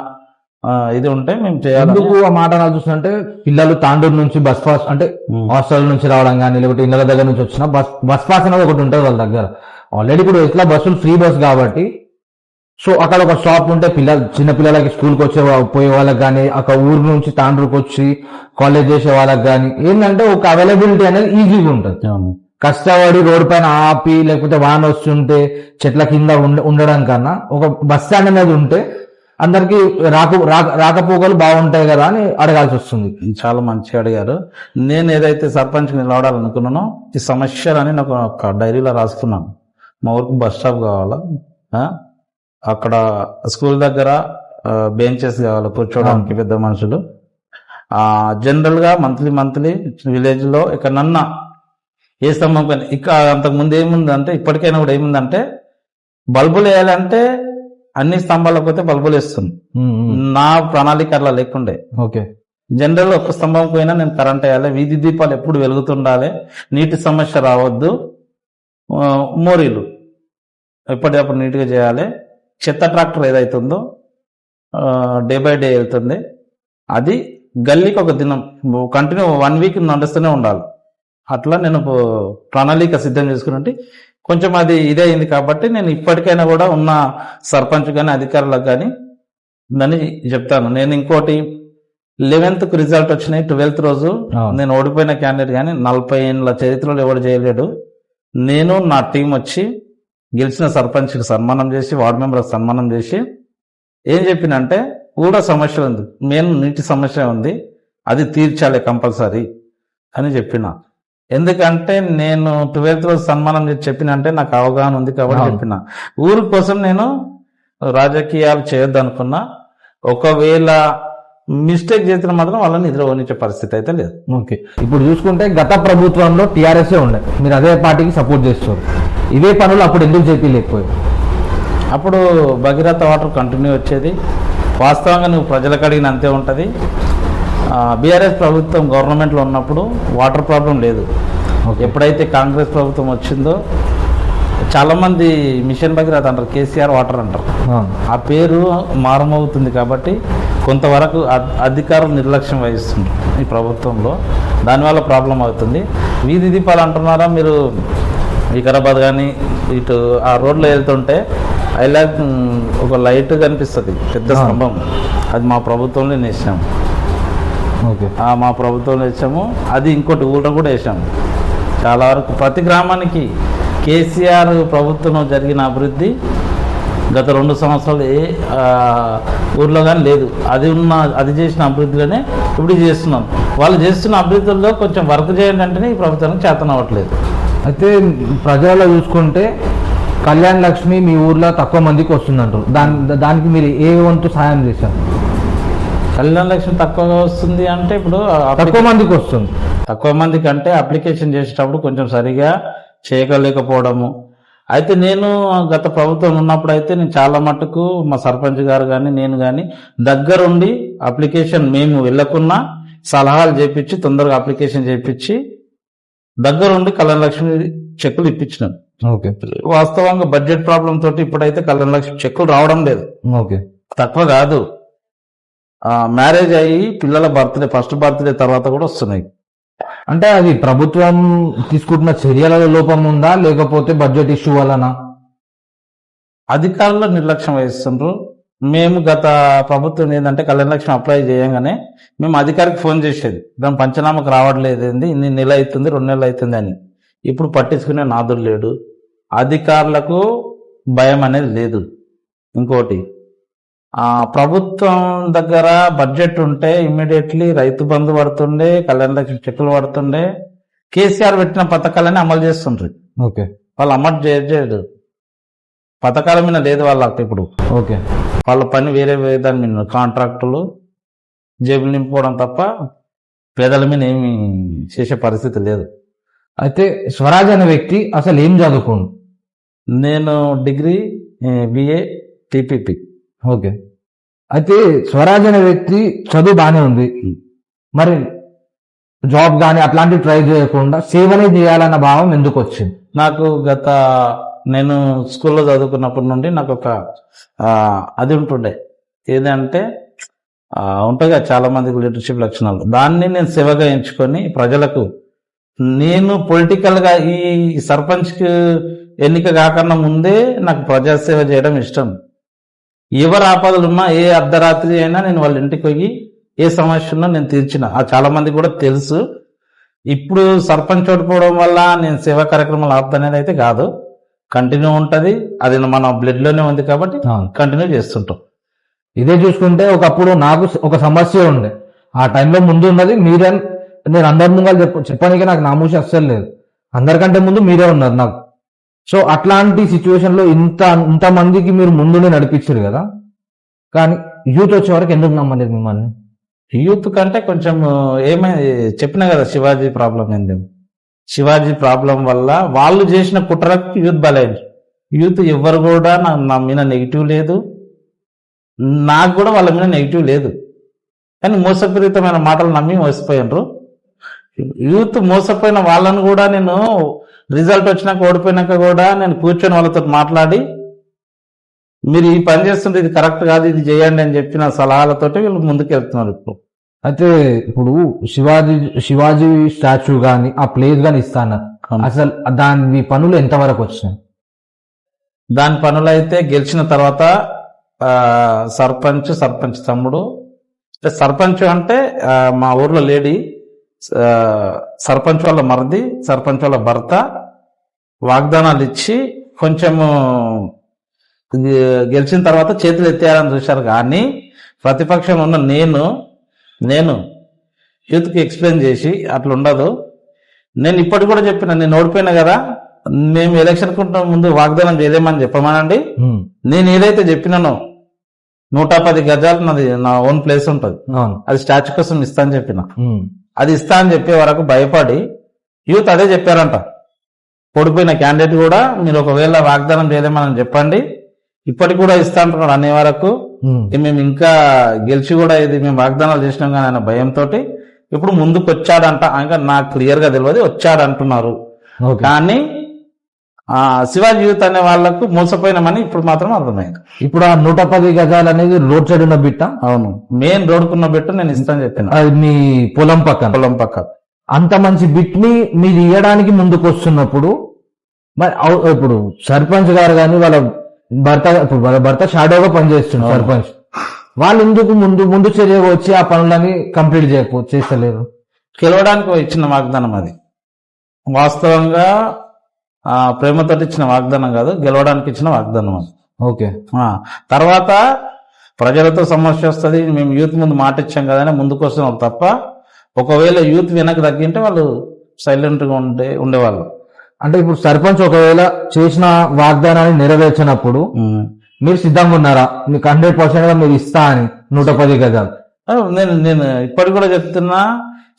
ఇది ఉంటే మేము చేయాలి. ఎందుకు ఆ మాట చూస్తుంటే పిల్లలు తాండూరు నుంచి బస్ పాస్ అంటే హాస్టల్ నుంచి రావడం కానీ లేకపోతే ఇళ్ళ దగ్గర నుంచి వచ్చిన బస్ పాస్ అనేది ఒకటి ఉంటుంది వాళ్ళ దగ్గర. ఆల్రెడీ ఇప్పుడు ఎట్లా బస్సులు ఫ్రీ బస్ కాబట్టి సో అక్కడ ఒక స్టాప్ ఉంటే చిన్న పిల్లలకి స్కూల్కి పోయే వాళ్ళకి కానీ అక్కడ ఊరు నుంచి తాండూరుకి వచ్చి కాలేజ్ చేసే వాళ్ళకి కానీ ఏంటంటే ఒక అవైలబిలిటీ అనేది ఈజీగా ఉంటుంది. కష్టపడి రోడ్డు పైన ఆపి లేకపోతే వాన వస్తుంటే చెట్ల కింద ఉండడం కన్నా ఒక బస్ స్టాండ్ అనేది ఉంటే అందరికి రాకపోకలు బాగుంటాయి కదా అని అడగాల్సి వస్తుంది. చాలా మంచిగా అడిగారు. నేను ఏదైతే సర్పంచ్ నిలబడాలనుకున్నానో ఈ సమస్యలని నాకు ఒక డైరీలో రాసుకున్నాను. మా ఊరికి బస్ స్టాప్ కావాలా, అక్కడ స్కూల్ దగ్గర బెంచెస్ కావాలి కూర్చోవడానికి పెద్ద మనుషులు. జనరల్ గా మంత్లీ విలేజ్ లో ఎక్కడన్నా ఏ స్తంభం పైన ఇక్కడ అంతకుముందు ఏముందంటే ఇప్పటికైనా కూడా ఏముందంటే బల్బులు వేయాలంటే అన్ని స్తంభాలకు పోతే బల్బులు వేస్తుంది. నా ప్రణాళిక అట్లా లేకుండే. ఓకే. జనరల్ ఒక స్తంభం పోయినా నేను కరెంట్ వేయాలి, వీధి దీపాలు ఎప్పుడు వెలుగుతుండాలి, నీటి సమస్య రావద్దు, మోరీలు ఎప్పటికప్పుడు నీట్గా చేయాలి. చెత్త ట్రాక్టర్ ఏదైతుందో డే బై డే వెళ్తుంది, అది గల్లీకి ఒక దినం కంటిన్యూ 1 వీక్ నడుస్తూనే ఉండాలి. అట్లా నేను ప్రణాళిక సిద్ధం చేసుకున్నట్టు కొంచెం అది ఇదే అయింది. కాబట్టి నేను ఇప్పటికైనా కూడా ఉన్న సర్పంచ్ కానీ అధికారులకు కానీ దాన్ని చెప్తాను. నేను ఇంకోటి 11th రిజల్ట్ వచ్చినాయి, 12th రోజు నేను ఓడిపోయిన క్యాండిడేట్ కానీ 40 ఏళ్ళ చరిత్రలో ఎవరు చేయలేడు. నేను నా టీం వచ్చి గెలిచిన సర్పంచ్కి సన్మానం చేసి వార్డు మెంబర్కి సన్మానం చేసి ఏం చెప్పినంటే కూడా సమస్య ఉంది, మెయిన్ నీటి సమస్య ఉంది, అది తీర్చాలి కంపల్సరీ అని చెప్పిన. ఎందుకంటే నేను 12th రోజు సన్మానం చేసి చెప్పినంటే నాకు అవగాహన ఉంది కాబట్టి చెప్పిన. ఊరి కోసం నేను రాజకీయాలు చేయొద్దు అనుకున్నా. ఒకవేళ మిస్టేక్ చేసిన మాత్రం వాళ్ళని నిద్రపోనిచ్చే పరిస్థితి అయితే లేదు. ఓకే. ఇప్పుడు చూసుకుంటే గత ప్రభుత్వంలో టీఆర్ఎస్ ఉండే, మీరు అదే పార్టీకి సపోర్ట్ చేస్తారు. ఇవే పనులు అప్పుడు ఎందుకు చేయలేకపోయాయి? అప్పుడు భగీరథ వాటర్ కంటిన్యూ వచ్చేది. వాస్తవంగా నువ్వు ప్రజలకు అడిగిన అంతే ఉంటుంది. బీఆర్ఎస్ ప్రభుత్వం గవర్నమెంట్లో ఉన్నప్పుడు వాటర్ ప్రాబ్లం లేదు. ఎప్పుడైతే కాంగ్రెస్ ప్రభుత్వం వచ్చిందో చాలామంది మిషన్ భగీరథ అంటారు, కేసీఆర్ వాటర్ అంటారు. ఆ పేరు మారుమవుతుంది కాబట్టి కొంతవరకు అధికారులు నిర్లక్ష్యం వహిస్తుంది ఈ ప్రభుత్వంలో. దానివల్ల ప్రాబ్లం అవుతుంది. వీధి దీపాలు అంటున్నారా మీరు, వికారాబాద్ కానీ ఇటు ఆ రోడ్లో వెళ్తుంటే ఐలాగ్ ఒక లైట్ కనిపిస్తుంది, పెద్ద స్తంభం, అది మా ప్రభుత్వంలో వేసాము. ఓకే. మా ప్రభుత్వంలో వేసాము. అది ఇంకోటి ఊళ్ళో కూడా వేసాము. చాలా వరకు ప్రతి గ్రామానికి కేసీఆర్ ప్రభుత్వంలో జరిగిన అభివృద్ధి గత 2 సంవత్సరాలు ఏ ఊర్లో కానీ లేదు. అది చేసిన అభివృద్ధిలోనే ఇప్పుడు చేస్తున్నాం. వాళ్ళు చేస్తున్న అభివృద్ధిలో కొంచెం వర్క్ చేయండి అంటేనే ఈ ప్రభుత్వానికి చేతన అవ్వట్లేదు. అయితే ప్రజల్లో చూసుకుంటే కళ్యాణ్ లక్ష్మి మీ ఊర్లో తక్కువ మందికి వస్తుందంటారు. దానికి మీరు ఏ వంతు సాయం చేశారు? కళ్యాణ్ లక్ష్మి తక్కువగా వస్తుంది అంటే ఇప్పుడు తక్కువ మందికి వస్తుంది. తక్కువ మందికి అంటే అప్లికేషన్ చేసేటప్పుడు కొంచెం సరిగా చేయలేకపోవడము. అయితే నేను గత ప్రభుత్వం ఉన్నప్పుడు అయితే నేను చాలా మటుకు మా సర్పంచ్ గారు కానీ నేను కానీ దగ్గరుండి అప్లికేషన్ మేము వెళ్ళకున్నా సలహాలు చేపించి తొందరగా అప్లికేషన్ చేపించి దగ్గరుండి కళ్యాణ లక్ష్మి చెక్కులు ఇప్పించినాం. ఓకే. వాస్తవంగా బడ్జెట్ ప్రాబ్లం తోటి ఇప్పుడైతే కళ్యాణ లక్ష్మి చెక్కులు రావడం లేదు. ఓకే. తక్కువ కాదు, మ్యారేజ్ అయ్యి పిల్లల బర్త్డే ఫస్ట్ బర్త్డే తర్వాత కూడా వస్తున్నాయి. అంటే అది ప్రభుత్వం తీసుకుంటున్న చర్యల లోపం ఉందా లేకపోతే బడ్జెట్ ఇష్యూ వలన? అధికారులు నిర్లక్ష్యం వహిస్తుండ్రు. మేము గత ప్రభుత్వం ఏంటంటే కళ్యాణ లక్ష్మి అప్లై చేయగానే మేము అధికారికి ఫోన్ చేసేది, దాని పంచనామాకు రావట్లేదు ఏంది, ఇన్ని నెల అవుతుంది 2 నెలలు అవుతుంది అని. ఇప్పుడు పట్టించుకునే నాదుడు లేడు, అధికారులకు భయం అనేది లేదు. ఇంకోటి ప్రభుత్వం దగ్గర బడ్జెట్ ఉంటే ఇమ్మీడియట్లీ రైతు బంధు పడుతుండే, కళ్యాణ లక్ష్మి చెక్కులు పడుతుండే, కేసీఆర్ పెట్టిన పథకాలన్నీ అమలు చేస్తుండ్రు. ఓకే, వాళ్ళు అమలు చేయలేదు, పథకాల మీద లేదు వాళ్ళకి. ఇప్పుడు ఓకే, వాళ్ళ పని వేరే దాని మీద కాంట్రాక్టులు జేబులు నింపుకోవడం తప్ప పేదల మీద ఏమి చేసే పరిస్థితి లేదు. అయితే స్వరాజ్ అనే వ్యక్తి అసలు ఏం చదువుకోండు? నేను డిగ్రీ బిఏ టీపీపీ. ఓకే, అయితే స్వరాజ్ అనే వ్యక్తి చదువు బాగానే ఉంది, మరి జాబ్ కానీ అట్లాంటివి ట్రై చేయకుండా సేవనే చేయాలన్న భావం ఎందుకు వచ్చింది? నాకు నేను స్కూల్లో చదువుకున్నప్పటి నుండి నాకు ఒక అది ఉంటుండే, ఏదంటే ఉంటుందిగా చాలా మందికి లీడర్షిప్ లక్షణాలు, దాన్ని నేను సేవగా ఎంచుకొని ప్రజలకు, నేను పొలిటికల్గా ఈ సర్పంచ్కి ఎన్నిక కాకుండా ముందే నాకు ప్రజాసేవ చేయడం ఇష్టం. ఎవరు ఆపదలు ఉన్నా ఏ అర్ధరాత్రి అయినా నేను వాళ్ళ ఇంటికి పోయి ఏ సమస్య ఉన్నా నేను తీర్చిన. చాలా మంది కూడా తెలుసు. ఇప్పుడు సర్పంచ్ ఓడిపోవడం వల్ల నేను సేవా కార్యక్రమాలు ఆపుతానేది అయితే కాదు, కంటిన్యూ ఉంటుంది. అది మన బ్లడ్ లోనే ఉంది కాబట్టి కంటిన్యూ చేస్తుంటాం. ఇదే చూసుకుంటే ఒకప్పుడు నాకు ఒక సమస్య ఉండే, ఆ టైంలో ముందు ఉన్నది మీరే. నేను అందరి ముందు చెప్పడానికి నాకు నామూషి అస్సలు లేదు, అందరికంటే ముందు మీరే ఉన్నారు నాకు. సో అట్లాంటి సిచ్యువేషన్ లో ఇంతమందికి మీరు ముందునే నడిపించారు కదా, కానీ యూత్ వచ్చే వరకు ఎందుకు నమ్మలేదు మిమ్మల్ని? యూత్ కంటే కొంచెం ఏమైంది చెప్పినా కదా, శివాజీ ప్రాబ్లం ఏంది. శివాజీ ప్రాబ్లం వల్ల వాళ్ళు చేసిన కుట్రకు యూత్ బలైంది. యూత్ ఎవరు కూడా నా మీద నెగిటివ్ లేదు, నాకు కూడా వాళ్ళ మీద నెగిటివ్ లేదు, కానీ మోసపూరితమైన మాటలు నమ్మి మోసపోయినరు. యూత్ మోసపోయిన వాళ్ళని కూడా నేను రిజల్ట్ వచ్చినాక ఓడిపోయినాక కూడా నేను కూర్చొని వాళ్ళతో మాట్లాడి, మీరు ఈ పని చేస్తుంటే ఇది కరెక్ట్ కాదు, ఇది చేయండి అని చెప్పిన సలహాలతోటి వీళ్ళు ముందుకు వెళ్తున్నారు. అయితే ఇప్పుడు శివాజీ స్టాచ్యూ గాని ఆ ప్లేస్ గాని ఇస్తాను, అసలు దాని పనులు ఎంతవరకు వచ్చినాయి? దాని పనులు అయితే గెలిచిన తర్వాత సర్పంచ్ తమ్ముడు, సర్పంచ్ అంటే మా ఊర్లో లేడీ, సర్పంచ్ వాళ్ళ మరిది, సర్పంచ్ వాళ్ళ భర్త వాగ్దానాలు ఇచ్చి కొంచెము గెలిచిన తర్వాత చేతులు ఎత్తేయాలని చూశారు. కానీ ప్రతిపక్షంలో ఉన్న నేను యూత్కి ఎక్స్ప్లెయిన్ చేసి అట్లా ఉండదు, నేను ఇప్పటికి కూడా చెప్పిన, నేను ఓడిపోయినా కదా, మేము ఎలక్షన్ కుంటున్న ముందు వాగ్దానం చేయలేమని చెప్పమానండి. నేను ఏదైతే చెప్పినానో 110 గజాలు నాది, నా ఓన్ ప్లేస్ ఉంటుంది, అది స్టాచ్యూ కోసం ఇస్తా అని చెప్పిన. అది ఇస్తా అని చెప్పే వరకు భయపడి యూత్ అదే చెప్పారంట. ఓడిపోయిన క్యాండిడేట్ కూడా మీరు ఒకవేళ వాగ్దానం చేయలేమని చెప్పండి, ఇప్పటికి కూడా ఇస్తా అంటున్నాడు అనే వరకు మేము ఇంకా గెలిచి కూడా ఇది మేము వాగ్దానాలు చేసినాం కానీ ఆయన భయంతో ఇప్పుడు ముందుకు వచ్చాడంట. ఇంకా నాకు క్లియర్ గా తెలియదు, వచ్చాడంటున్నారు. కానీ శివాజీ యూత్ అనే వాళ్ళకు మోసపోయినామని ఇప్పుడు మాత్రం అర్థమైంది. ఇప్పుడు ఆ 110 గజాలు అనేది రోడ్ సైడ్ ఉన్న బిట్ట? అవును, మెయిన్ రోడ్కున్న బిట్ట నేను ఇస్తాను చెప్పాను. అది మీ పొలం పక్క. అంత మంచి బిట్ ని మీరు ఇవ్వడానికి ముందుకు వస్తున్నప్పుడు మరి ఇప్పుడు సర్పంచ్ గారు కానీ వాళ్ళ భర్త షాడోగా పనిచేస్తున్నారు సర్పంచ్, వాళ్ళు ఎందుకు ముందు చర్య వచ్చి ఆ పనులని కంప్లీట్ చేస్తలేరు? గెలవడానికి ఇచ్చిన వాగ్దానం అది, వాస్తవంగా ప్రేమతో ఇచ్చిన వాగ్దానం కాదు, గెలవడానికి ఇచ్చిన వాగ్దానం అది. ఓకే, తర్వాత ప్రజలతో సమస్య వస్తుంది, మేము యూత్ ముందు మాట ఇచ్చాం కదా అని ముందుకు వస్తున్నారు తప్ప, ఒకవేళ యూత్ వెనక్కి తగ్గింటే వాళ్ళు సైలెంట్ గా ఉండేవాళ్ళు. అంటే ఇప్పుడు సర్పంచ్ ఒకవేళ చేసిన వాగ్దానాన్ని నెరవేర్చినప్పుడు మీరు సిద్ధంగా ఉన్నారా? మీకు 100% గా మీరు ఇస్తా అని 110 గజాలు? నేను ఇప్పటికి కూడా చెప్తున్నా,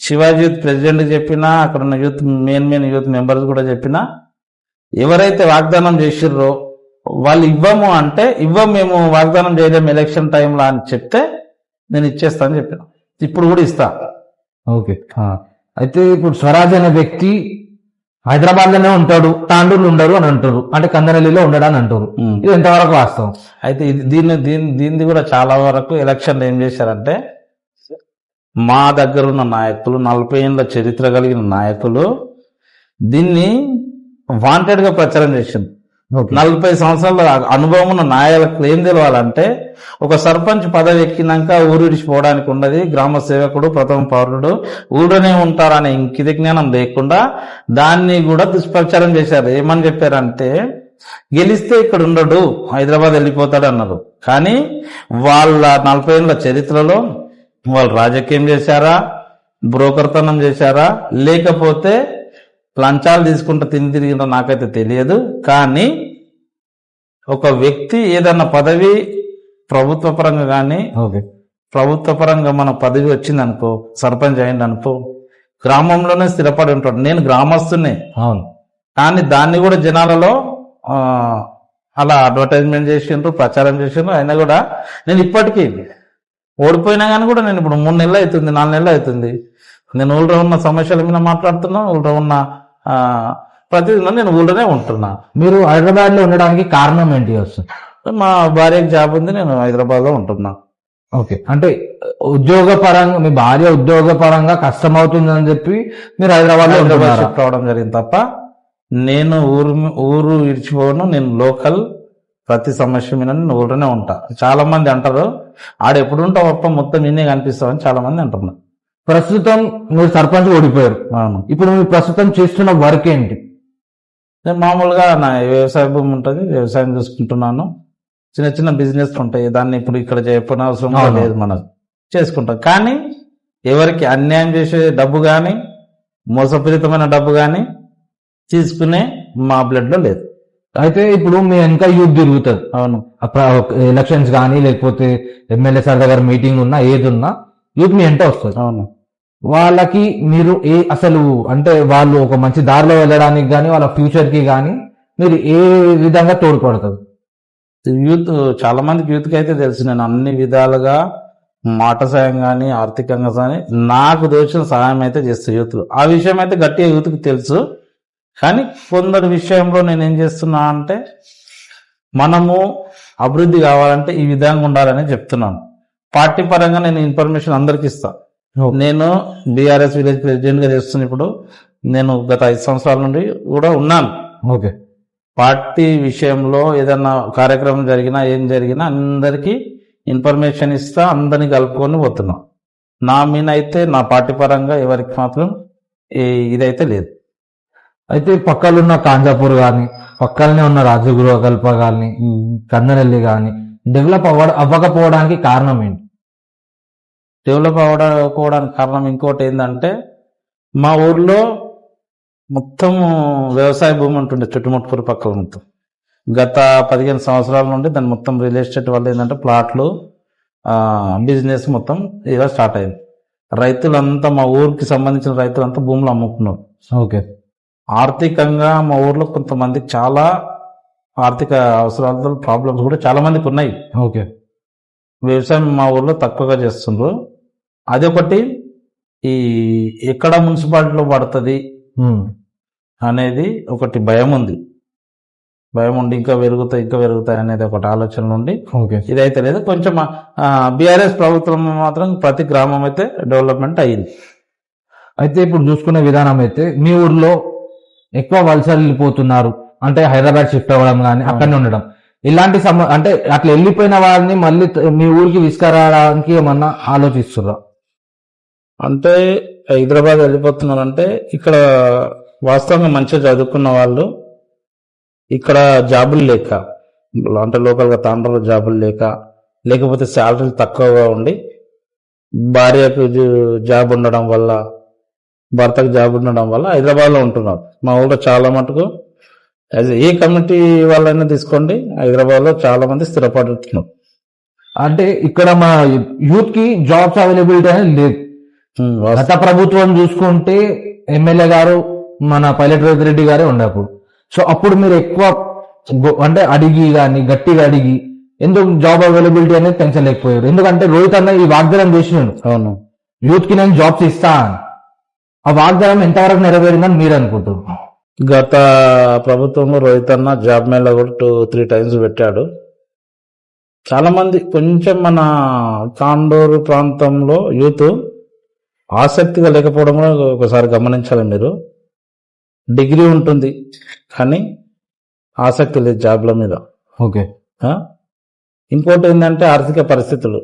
శివాజీ యూత్ ప్రెసిడెంట్ చెప్పినా, అక్కడ ఉన్న యూత్ మెయిన్ యూత్ మెంబర్స్ కూడా చెప్పినా, ఎవరైతే వాగ్దానం చేసిర్రో వాళ్ళు ఇవ్వము అంటే మేము వాగ్దానం చేయలేము ఎలక్షన్ టైంలో అని చెప్తే నేను ఇచ్చేస్తా అని చెప్పిన, ఇప్పుడు కూడా ఇస్తా. ఓకే, అయితే ఇప్పుడు స్వరాజ్ అనే వ్యక్తి హైదరాబాద్ లోనే ఉంటాడు, తాండూరులో ఉండరు అని అంటారు, అంటే కందనల్లిలో ఉండడు అని అంటారు. ఇది ఎంతవరకు వాస్తవం? అయితే దీన్ని కూడా చాలా వరకు ఎలక్షన్లు ఏం చేశారంటే, మా దగ్గర ఉన్న నాయకులు 40 ఏళ్ళ చరిత్ర కలిగిన నాయకులు దీన్ని వాంటెడ్ గా ప్రచారం చేసింది. 40 సంవత్సరాల అనుభవం ఉన్న నాయకులు ఏం తెలవాలంటే, ఒక సర్పంచ్ పదవి ఎక్కినాక ఊరు విడిచిపోవడానికి ఉన్నది, గ్రామ సేవకుడు ప్రథమ పౌరుడు ఊళ్ళోనే ఉంటారనే ఇంకిత జ్ఞానం లేకుండా దాన్ని కూడా దుష్ప్రచారం చేశారు. ఏమని చెప్పారంటే, గెలిస్తే ఇక్కడ ఉండడు, హైదరాబాద్ వెళ్ళిపోతాడు అన్నారు. కానీ వాళ్ళ 40 ఏళ్ళ చరిత్రలో వాళ్ళు రాజకీయం చేశారా, బ్రోకర్తనం చేశారా, లేకపోతే లంచాలు తీసుకుంటూ తిరిగినా నాకైతే తెలియదు. కానీ ఒక వ్యక్తి ఏదన్నా పదవి ప్రభుత్వ పరంగా కానీ, ప్రభుత్వ పరంగా మన పదవి వచ్చింది అనుకో, సర్పంచ్ అయింది అనుకో, గ్రామంలోనే స్థిరపడి ఉంటాడు. నేను గ్రామస్తున్నే, అవును, కానీ దాన్ని కూడా జనాలలో అలా అడ్వర్టైజ్మెంట్ చేసిండ్రు, ప్రచారం చేసిండ్రు. అయినా కూడా నేను ఇప్పటికీ ఓడిపోయినా కానీ కూడా నేను ఇప్పుడు 3 నెలలు అవుతుంది, 4 నెలలు అవుతుంది, నేను ఊళ్ళో ఉన్న సమస్యల మీద మాట్లాడుతున్నా, ఊళ్ళో ఉన్న ప్రతిదిన నేను ఊళ్ళోనే ఉంటున్నా. మీరు హైదరాబాద్ లో ఉండడానికి కారణం ఏంటి వస్తుంది? మా భార్యకి జాబ్ ఉంది, నేను హైదరాబాద్ లో ఉంటున్నా. ఓకే, అంటే ఉద్యోగ పరంగా మీ భార్య ఉద్యోగ పరంగా కష్టం అవుతుందని చెప్పి మీరు హైదరాబాద్ లో షిఫ్ట్ అవడం జరిగింది తప్ప నేను ఊరు విడిచిపోను. నేను లోకల్, ప్రతి సమస్య మీద నేను ఊళ్ళోనే ఉంటా. చాలా మంది అంటారు, ఆడెప్పుడు ఉంటావు అప్ప మొత్తం నిన్నే కనిపిస్తావు అని చాలా మంది అంటున్నారు. ప్రస్తుతం మీరు సర్పంచ్ ఓడిపోయారు, ఇప్పుడు మీరు ప్రస్తుతం చేస్తున్న వర్క్ ఏంటి? నేను మామూలుగా నా వ్యవసాయ భూమి ఉంటుంది, వ్యవసాయం చూసుకుంటున్నాను. చిన్న చిన్న బిజినెస్ ఉంటాయి, దాన్ని ఇప్పుడు ఇక్కడ చెప్పిన అవసరం లేదు, మనం చేసుకుంటాం. కానీ ఎవరికి అన్యాయం చేసే డబ్బు కానీ, మోసపూరితమైన డబ్బు కానీ తీసుకునే మా బ్లడ్ లో లేదు. అయితే ఇప్పుడు మీ వెనక యూత్ తిరుగుతుంది. అవును, ఎలక్షన్స్ కానీ లేకపోతే ఎమ్మెల్యే సార్ దగ్గర మీటింగ్ ఉన్నా ఏది ఉన్నా యూత్ మీ వెంట వస్తుంది. అవును, వాళ్ళకి మీరు అసలు అంటే వాళ్ళు ఒక మంచి దారిలో వెళ్ళడానికి కానీ వాళ్ళ ఫ్యూచర్ కి కానీ మీరు ఏ విధంగా తోడ్పడుతుంది? యూత్ చాలా మందికి యూత్కి అయితే తెలుసు, నేను అన్ని విధాలుగా మాట సాయం కానీ ఆర్థికంగా కానీ నాకు దోచిన సహాయం అయితే చేస్తాను యూత్. ఆ విషయం అయితే గట్టిగా యూత్కి తెలుసు. కానీ కొందరి విషయంలో నేను ఏం చేస్తున్నా అంటే, మనము అభివృద్ధి కావాలంటే ఈ విధంగా ఉండాలని చెప్తున్నాను. పార్టీ పరంగా నేను ఇన్ఫర్మేషన్ అందరికి ఇస్తా. నేను బీఆర్ఎస్ విలేజ్ ప్రెసిడెంట్ గా చేస్తున్నా. ఇప్పుడు నేను గత 5 సంవత్సరాల నుండి కూడా ఉన్నాను. ఓకే, పార్టీ విషయంలో ఏదన్నా కార్యక్రమం జరిగినా ఏం జరిగినా అందరికీ ఇన్ఫర్మేషన్ ఇస్తా, అందరినీ కలుపుకొని పోతున్నా. నా మీద అయితే నా పార్టీ పరంగా ఎవరికి మాత్రం ఇదైతే లేదు. అయితే పక్కలున్న కాంజాపూర్ కానీ, పక్కనే ఉన్న రాజగృహకల్ప కానీ, కందనల్లి కానీ డెవలప్ అవ్వకపోవడానికి కారణం ఏంటి? డెవలప్ అవ్వకపోవడానికి కారణం ఇంకోటి ఏంటంటే, మా ఊర్లో మొత్తం వ్యవసాయ భూమి ఉంటుండే చుట్టుముట్టుపూరు పక్కల మొత్తం. గత 15 సంవత్సరాల నుండి దాన్ని మొత్తం రియల్ ఎస్టేట్ వల్ల ఏంటంటే ప్లాట్లు, బిజినెస్ మొత్తం ఇలా స్టార్ట్ అయింది. రైతులంతా, మా ఊరికి సంబంధించిన రైతులంతా భూములు అమ్ముకున్నారు. ఓకే, ఆర్థికంగా మా ఊర్లో కొంతమందికి చాలా ఆర్థిక అవసరాలతో ప్రాబ్లమ్స్ కూడా చాలా మందికి ఉన్నాయి. ఓకే, వ్యవసాయం మా ఊర్లో తక్కువగా చేస్తుండ్రు. అదొకటి, ఈ ఎక్కడ మున్సిపాలిటీలో పడుతుంది అనేది ఒకటి భయం ఉంది. భయం ఉండి ఇంకా పెరుగుతాయి అనేది ఒకటి ఆలోచన ఉండి ఇదైతే లేదు. కొంచెం బీఆర్ఎస్ ప్రభుత్వం మాత్రం ప్రతి గ్రామం అయితే డెవలప్మెంట్ అయ్యింది. అయితే ఇప్పుడు చూసుకునే విధానం అయితే మీ ఊర్లో ఎక్కువ వలసలు వెళ్ళిపోతున్నారు, అంటే హైదరాబాద్ షిఫ్ట్ అవ్వడం కానీ అక్కడనే ఉండడం, ఇలాంటి అంటే అట్లా వెళ్ళిపోయిన వారిని మళ్ళీ మీ ఊరికి తీసుకురావడానికి ఏమన్నా ఆలోచిస్తుర్రా? అంటే హైదరాబాద్ వెళ్ళిపోతున్నారంటే ఇక్కడ వాస్తవంగా మంచిగా చదువుకున్న వాళ్ళు ఇక్కడ జాబులు లేక, అంటే లోకల్గా తాండ్రలో జాబులు లేకపోతే శాలరీలు తక్కువగా ఉండి భార్యకు జాబ్ ఉండడం వల్ల, భర్తకు జాబ్ ఉండడం వల్ల హైదరాబాద్లో ఉంటున్నారు. మా ఊళ్ళో చాలా మటుకు ఏ కమ్యూనిటీ వాళ్ళైనా తీసుకోండి, హైదరాబాద్లో చాలా మంది స్థిరపడుతున్నారు. అంటే ఇక్కడ మా యూత్ కి జాబ్స్ అవైలబిలిటీ అనేది లేదు. గత ప్రభుత్వం చూసుకుంటే ఎమ్మెల్యే గారు మన పైలట్ రెడ్డి గారే ఉండేప్పుడు. సో అప్పుడు మీరు ఎక్కువ అంటే అడిగి కానీ గట్టిగా అడిగి ఎందుకు జాబ్ అవైలబిలిటీ అనేది పెంచలేకపోయారు? ఎందుకంటే రోహిత్ అన్న ఈ వాగ్దానం చేసినాడు, అవును యూత్ కి నేను జాబ్స్ ఇస్తా అని. ఆ వాగ్దానం ఎంతవరకు నెరవేరిందని మీరు అనుకుంటున్నారు? గత ప్రభుత్వంలో రోహిత్ అన్న జాబ్ మేళ కూడా 2-3 టైమ్స్ పెట్టాడు. చాలా మంది కొంచెం మన తాండూరు ప్రాంతంలో యూత్ ఆసక్తిగా లేకపోవడం కూడా ఒకసారి గమనించాలి మీరు. డిగ్రీ ఉంటుంది కానీ ఆసక్తి లేదు జాబ్ల మీద. ఓకే. ఆ? ఇంకోటి ఏంటంటే ఆర్థిక పరిస్థితులు.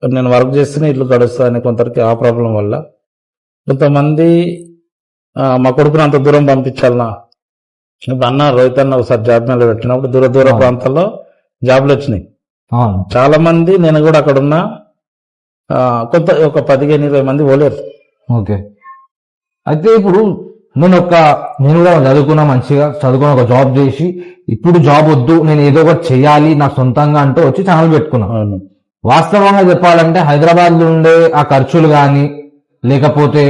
నేను వర్క్ చేస్తేనే ఇల్లు గడుస్తాను కొందరికి ఆ ప్రాబ్లం వల్ల. కొంతమంది మా కొడుకుని అంత దూరం పంపించాలన్నా, ఇప్పుడు అన్న రోహిత్ అన్న ఒకసారి జాబ్ మీద పెట్టినప్పుడు దూర దూర ప్రాంతాల్లో జాబ్లు వచ్చినాయి. చాలా మంది నేను కూడా అక్కడ ఉన్నా కొంత ఒక 15-20 మంది పోలేరు. ఓకే. అయితే ఇప్పుడు నేను కూడా చదువుకున్నా, మంచిగా చదువుకుని ఒక జాబ్ చేసి ఇప్పుడు జాబ్ వద్దు నేను ఏదో ఒకటి చెయ్యాలి నా సొంతంగా అంటూ వచ్చి ఛానల్ పెట్టుకున్నా. వాస్తవంగా చెప్పాలంటే హైదరాబాద్ లో ఉండే ఆ ఖర్చులు కానీ లేకపోతే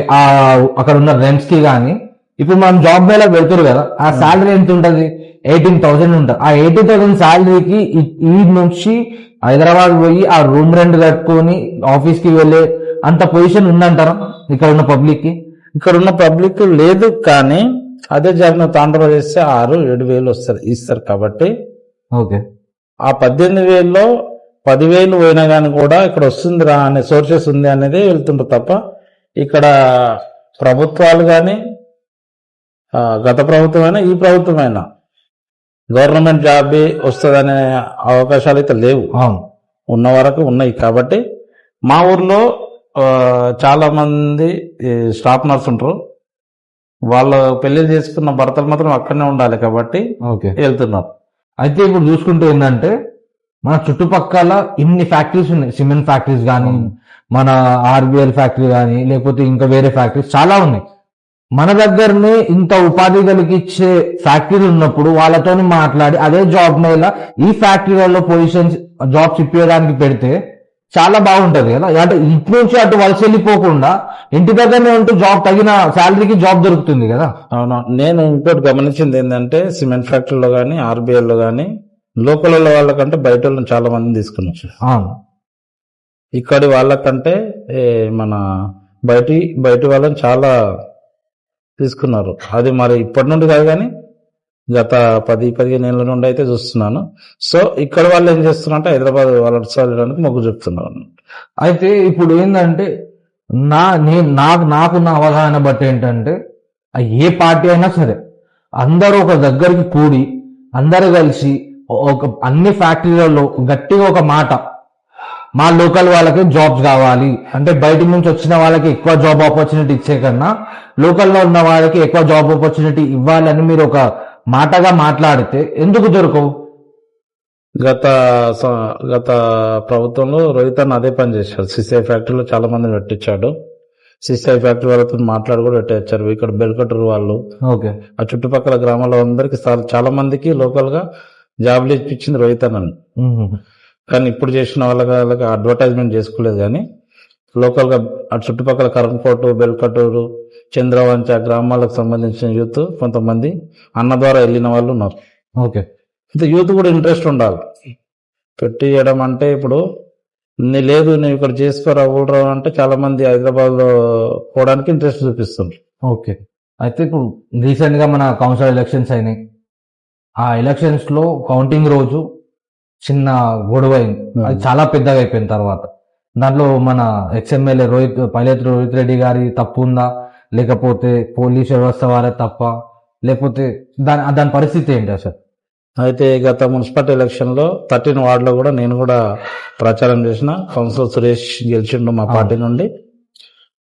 అక్కడ ఉన్న రెంట్స్ కి కానీ ఇప్పుడు మనం జాబ్ మేళ పెడుతురు కదా, ఆ శాలరీ ఎంత ఉంటది? 18,000 ఉంటుంది. ఆ 18,000 శాలరీకి ఈ నుంచి హైదరాబాద్ పోయి ఆ రూమ్ రెంట్ కట్టుకొని ఆఫీస్ కి వెళ్ళే అంత పొజిషన్ ఉందంటారా ఇక్కడ ఉన్న పబ్లిక్ కి? ఇక్కడ ఉన్న పబ్లిక్ లేదు, కానీ అదే జాబ్ తాండూరు చేస్తే 6-7 వేలు ఇస్తారు కాబట్టి ఓకే. ఆ 18,000లో 10,000 పోయినా కానీ కూడా ఇక్కడ వస్తుందిరా అనే సోర్సెస్ ఉంది అనేది వెళ్తుంటారు తప్ప ఇక్కడ ప్రభుత్వాలు కానీ గత ప్రభుత్వమైనా ఈ ప్రభుత్వమైనా గవర్నమెంట్ జాబ్ వస్తుందనే అవకాశాలు అయితే లేవు. ఉన్న వరకు ఉన్నాయి. కాబట్టి మా ఊర్లో చాలా మంది స్టాఫ్ నర్స్ ఉంటారు. వాళ్ళు పెళ్లి చేసుకున్న భర్తలు మాత్రం అక్కడనే ఉండాలి కాబట్టి వెళ్తున్నారు. అయితే ఇప్పుడు చూసుకుంటే ఏంటంటే మన చుట్టుపక్కల ఇన్ని ఫ్యాక్టరీస్ ఉన్నాయి. సిమెంట్ ఫ్యాక్టరీస్ కానీ, మన ఆర్బిఎల్ ఫ్యాక్టరీ కానీ, లేకపోతే ఇంకా వేరే ఫ్యాక్టరీస్ చాలా ఉన్నాయి. మన దగ్గరనే ఇంత ఉపాధి కలిగించే ఫ్యాక్టరీలు ఉన్నప్పుడు వాళ్ళతో మాట్లాడి అదే జాబ్ మేళ ఈ ఫ్యాక్టరీలలో పొజిషన్స్ జాబ్స్ ఇప్పించడానికి పెడితే చాలా బాగుంటది కదా. అంటే ఇటు నుంచి అటు వలస వెళ్ళిపోకుండా ఇంటి దగ్గరనే ఉంటూ జాబ్ తగిన శాలరీకి జాబ్ దొరుకుతుంది కదా. అవునా. నేను ఇంకోటి గమనించింది ఏంటంటే సిమెంట్ ఫ్యాక్టరీలో కానీ ఆర్బిఎల్లో కానీ లోకల్ వాళ్ళకంటే బయట వాళ్ళని చాలా మంది తీసుకున్నారు. ఇక్కడి వాళ్ళకంటే మన బయటి వాళ్ళని చాలా తీసుకున్నారు. అది మరి ఇప్పటి నుండి కాదు కానీ గత 10-15 ఏళ్ళ నుండి అయితే చూస్తున్నాను. సో ఇక్కడ వాళ్ళు ఏం చేస్తున్నారంటే హైదరాబాద్ వాళ్ళ వెళ్ళడానికి మొగ్గు చూపుతున్నారు. అయితే ఇప్పుడు ఏంటంటే నాకున్న అవగాహన బట్టి ఏంటంటే ఏ పార్టీ అయినా సరే అందరూ ఒక దగ్గరికి కూడి అందరూ కలిసి అన్ని ఫ్యాక్టరీలలో గట్టిగా ఒక మాట, మా లోకల్ వాళ్ళకి జాబ్స్ కావాలి అంటే బయట నుంచి వచ్చిన వాళ్ళకి ఎక్కువ జాబ్ ఆపర్చునిటీ ఇచ్చే కన్నా లోకల్లో ఉన్న వాళ్ళకి ఎక్కువ జాబ్ ఆపర్చునిటీ ఇవ్వాలని మీరు ఒక మాటగా మాట్లాడితే ఎందుకు దొరకవు? గత ప్రభుత్వంలో రోహిత్ అన్న అదే పని చేశాడు. సిసిఐ ఫ్యాక్టరీలో చాలా మందిని పెట్టించాడు. సిసిఐ ఫ్యాక్టరీ వాళ్ళతో మాట్లాడి కూడా పెట్టించారు. ఇక్కడ బెల్కటూరు వాళ్ళు, ఆ చుట్టుపక్కల గ్రామాల్లో అందరికి చాలా మందికి లోకల్ గా జాబ్లు ఇప్పించింది రోహిత్ అన్నని. కానీ ఇప్పుడు చేసిన వాళ్ళకి అడ్వర్టైజ్మెంట్ చేసుకోలేదు. కానీ లోకల్ గా అటు చుట్టుపక్కల కరంకోటు, బెల్కటూరు, చంద్రవంచ గ్రామాలకు సంబంధించిన యూత్ కొంతమంది అన్న ద్వారా వెళ్ళిన వాళ్ళు ఉన్నారు. యూత్ కూడా ఇంట్రెస్ట్ ఉండాలి. పెట్టియడం అంటే ఇప్పుడు లేదు నువ్వు ఇక్కడ చేసుకోరా ఊడరా అంటే చాలా మంది హైదరాబాద్ లో పోవడానికి ఇంట్రెస్ట్ చూపిస్తున్నారు. అయితే ఇప్పుడు రీసెంట్ గా మన కౌన్సిల్ ఎలక్షన్స్ అయినాయి. ఆ ఎలక్షన్స్ లో కౌంటింగ్ రోజు చిన్న గొడవ అయింది. అది చాలా పెద్దగా అయిపోయిన తర్వాత దాంట్లో మన ఎక్స్ఎమ్మెల్యే పైలట్ రోహిత్ రెడ్డి గారి తప్పు ఉందా, లేకపోతే పోలీస్ వ్యవస్థ వారే తప్ప, లేకపోతే దాని పరిస్థితి ఏంటి అసలు? అయితే గత మున్సిపల్ ఎలక్షన్ లో 13 వార్డులో కూడా నేను కూడా ప్రచారం చేసిన. కౌన్సిలర్ సురేష్ గెలిచిండు మా పార్టీ నుండి.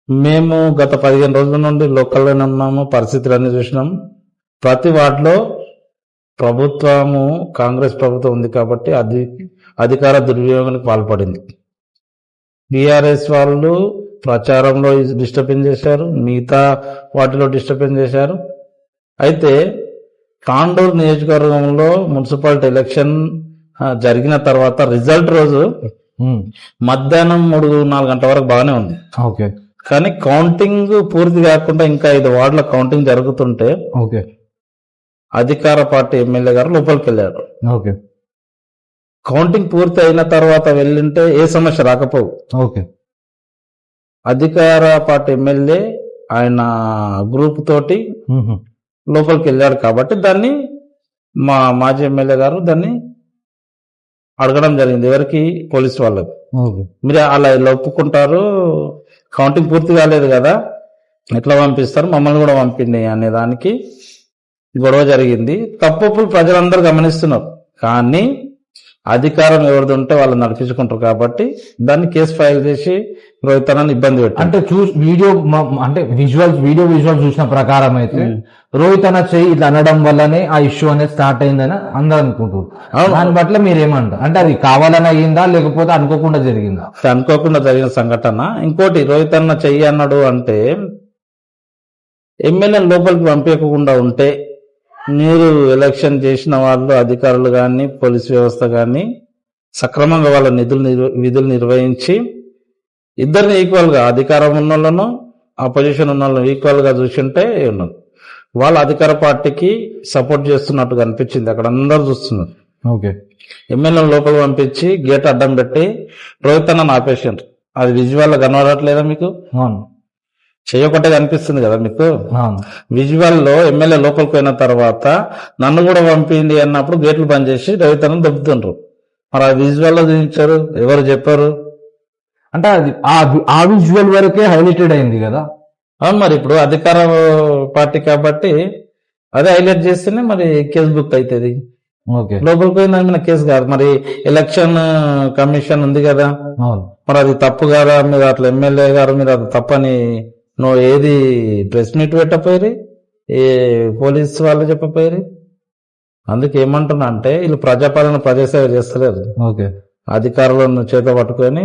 మేము గత 15 రోజుల నుండి లోకల్లోనే ఉన్నాము. పరిస్థితులన్నీ చూసినాం. ప్రతి వార్డులో ప్రభుత్వము కాంగ్రెస్ ప్రభుత్వం ఉంది కాబట్టి అధికార దుర్వినియోగానికి పాల్పడింది. బీఆర్ఎస్ వాళ్ళు ప్రచారంలో డిస్టర్బెన్స్ చేశారు, మిగతా వాటిలో డిస్టర్బెన్స్ చేశారు. అయితే తాండూరు నియోజకవర్గంలో మున్సిపాలిటీ ఎలక్షన్ జరిగిన తర్వాత రిజల్ట్ రోజు మధ్యాహ్నం 3-4 గంటల వరకు బాగానే ఉంది. కానీ కౌంటింగ్ పూర్తి కాకుండా ఇంకా 5 వార్డుల కౌంటింగ్ జరుగుతుంటే అధికార పార్టీ ఎమ్మెల్యే గారు లోపలికి వెళ్ళారు. కౌంటింగ్ పూర్తి అయిన తర్వాత వెళ్ళింటే ఏ సమస్య రాకపోవు. అధికార పార్టీ ఎమ్మెల్యే ఆయన గ్రూప్ తోటి లోపలికి వెళ్ళాడు కాబట్టి దాన్ని మా మాజీ ఎమ్మెల్యే గారు దాన్ని అడగడం జరిగింది. ఎవరికి? పోలీసు వాళ్ళకి. ఓకే. మీరు అలా ఇలా ఒప్పుకుంటారు, కౌంటింగ్ పూర్తి కాలేదు కదా, ఎట్లా పంపిస్తారు, మమ్మల్ని కూడా పంపిండి అనే దానికి గొడవ జరిగింది. తప్పులు ప్రజలందరూ గమనిస్తున్నారు, కానీ అధికారం ఎవరిది ఉంటే వాళ్ళు నడిపించుకుంటారు కాబట్టి దాన్ని కేసు ఫైల్ చేసి రోహిత్ అన్నని ఇబ్బంది పెట్టారు. అంటే వీడియో అంటే వీడియో విజువల్స్ చూసిన ప్రకారం అయితే రోహిత్ అన్న చెయ్యి ఇట్లా అనడం వల్లనే ఆ ఇష్యూ అనేది స్టార్ట్ అయిందని అందరూ అనుకుంటారు. దాని పట్ల మీరేమంటారు? అంటే అది కావాలని అయ్యిందా లేకపోతే అనుకోకుండా జరిగిందా? అనుకోకుండా జరిగిన సంఘటన. ఇంకోటి, రోహిత్ అన్న చెయ్యి అన్నాడు అంటే ఎమ్మెల్యే లోపలికి పంపించకుండా ఉంటే మీరు ఎలక్షన్ చేసిన వాళ్ళు, అధికారులు కానీ పోలీస్ వ్యవస్థ కానీ సక్రమంగా వాళ్ళ విధులు నిర్వహించి ఇద్దరిని ఈక్వల్ గా, అధికారం ఉన్న వాళ్ళను అపోజిషన్ ఉన్న వాళ్ళను ఈక్వల్ గా చూసింటే ఉన్నది. వాళ్ళ అధికార పార్టీకి సపోర్ట్ చేస్తున్నట్టుగా అనిపించింది, అక్కడ అందరూ చూస్తున్నారు. ఓకే. ఎమ్మెల్యే లోపల పంపించి గేట్ అడ్డం పెట్టి రోహిత్ అన్న ఆపేసారు. అది విజువల్ కనబడట్లేదా మీకు? చేయొకటే కనిపిస్తుంది కదా మీకు. విజువల్ లో ఎమ్మెల్యే లోపలికి పోయిన తర్వాత నన్ను కూడా పంపిండి అన్నప్పుడు గేట్లు బంద్ చేసి రోహిత్ అన్న దొబ్బుతుండ్రు. మరి ఆ విజువల్ లో చూపించారు, ఎవరు చెప్పారు? అంటే అది ఆ విజువల్ వరకే హైలైటెడ్ అయింది కదా. అవును, మరి ఇప్పుడు అధికార పార్టీ కాబట్టి అదే హైలైట్ చేస్తేనే మరి కేసు బుక్ అవుతుంది. ఓకే. లోపలికి పోయిన దాని మీద కేసు కాదు, మరి ఎలక్షన్ కమిషన్ ఉంది కదా, మరి అది తప్పు కదా, మీరు అట్లా ఎమ్మెల్యే గారు మీరు అది తప్పని నువ్వు ఏది ప్రెస్ మీట్ పెట్టపోయి ఏ పోలీస్ వాళ్ళు చెప్పపోయి. అందుకే ఏమంటున్నా అంటే వీళ్ళు ప్రజాపాలన ప్రజాసేవ చేస్తలేరు. ఓకే. అధికారులను చేత పట్టుకొని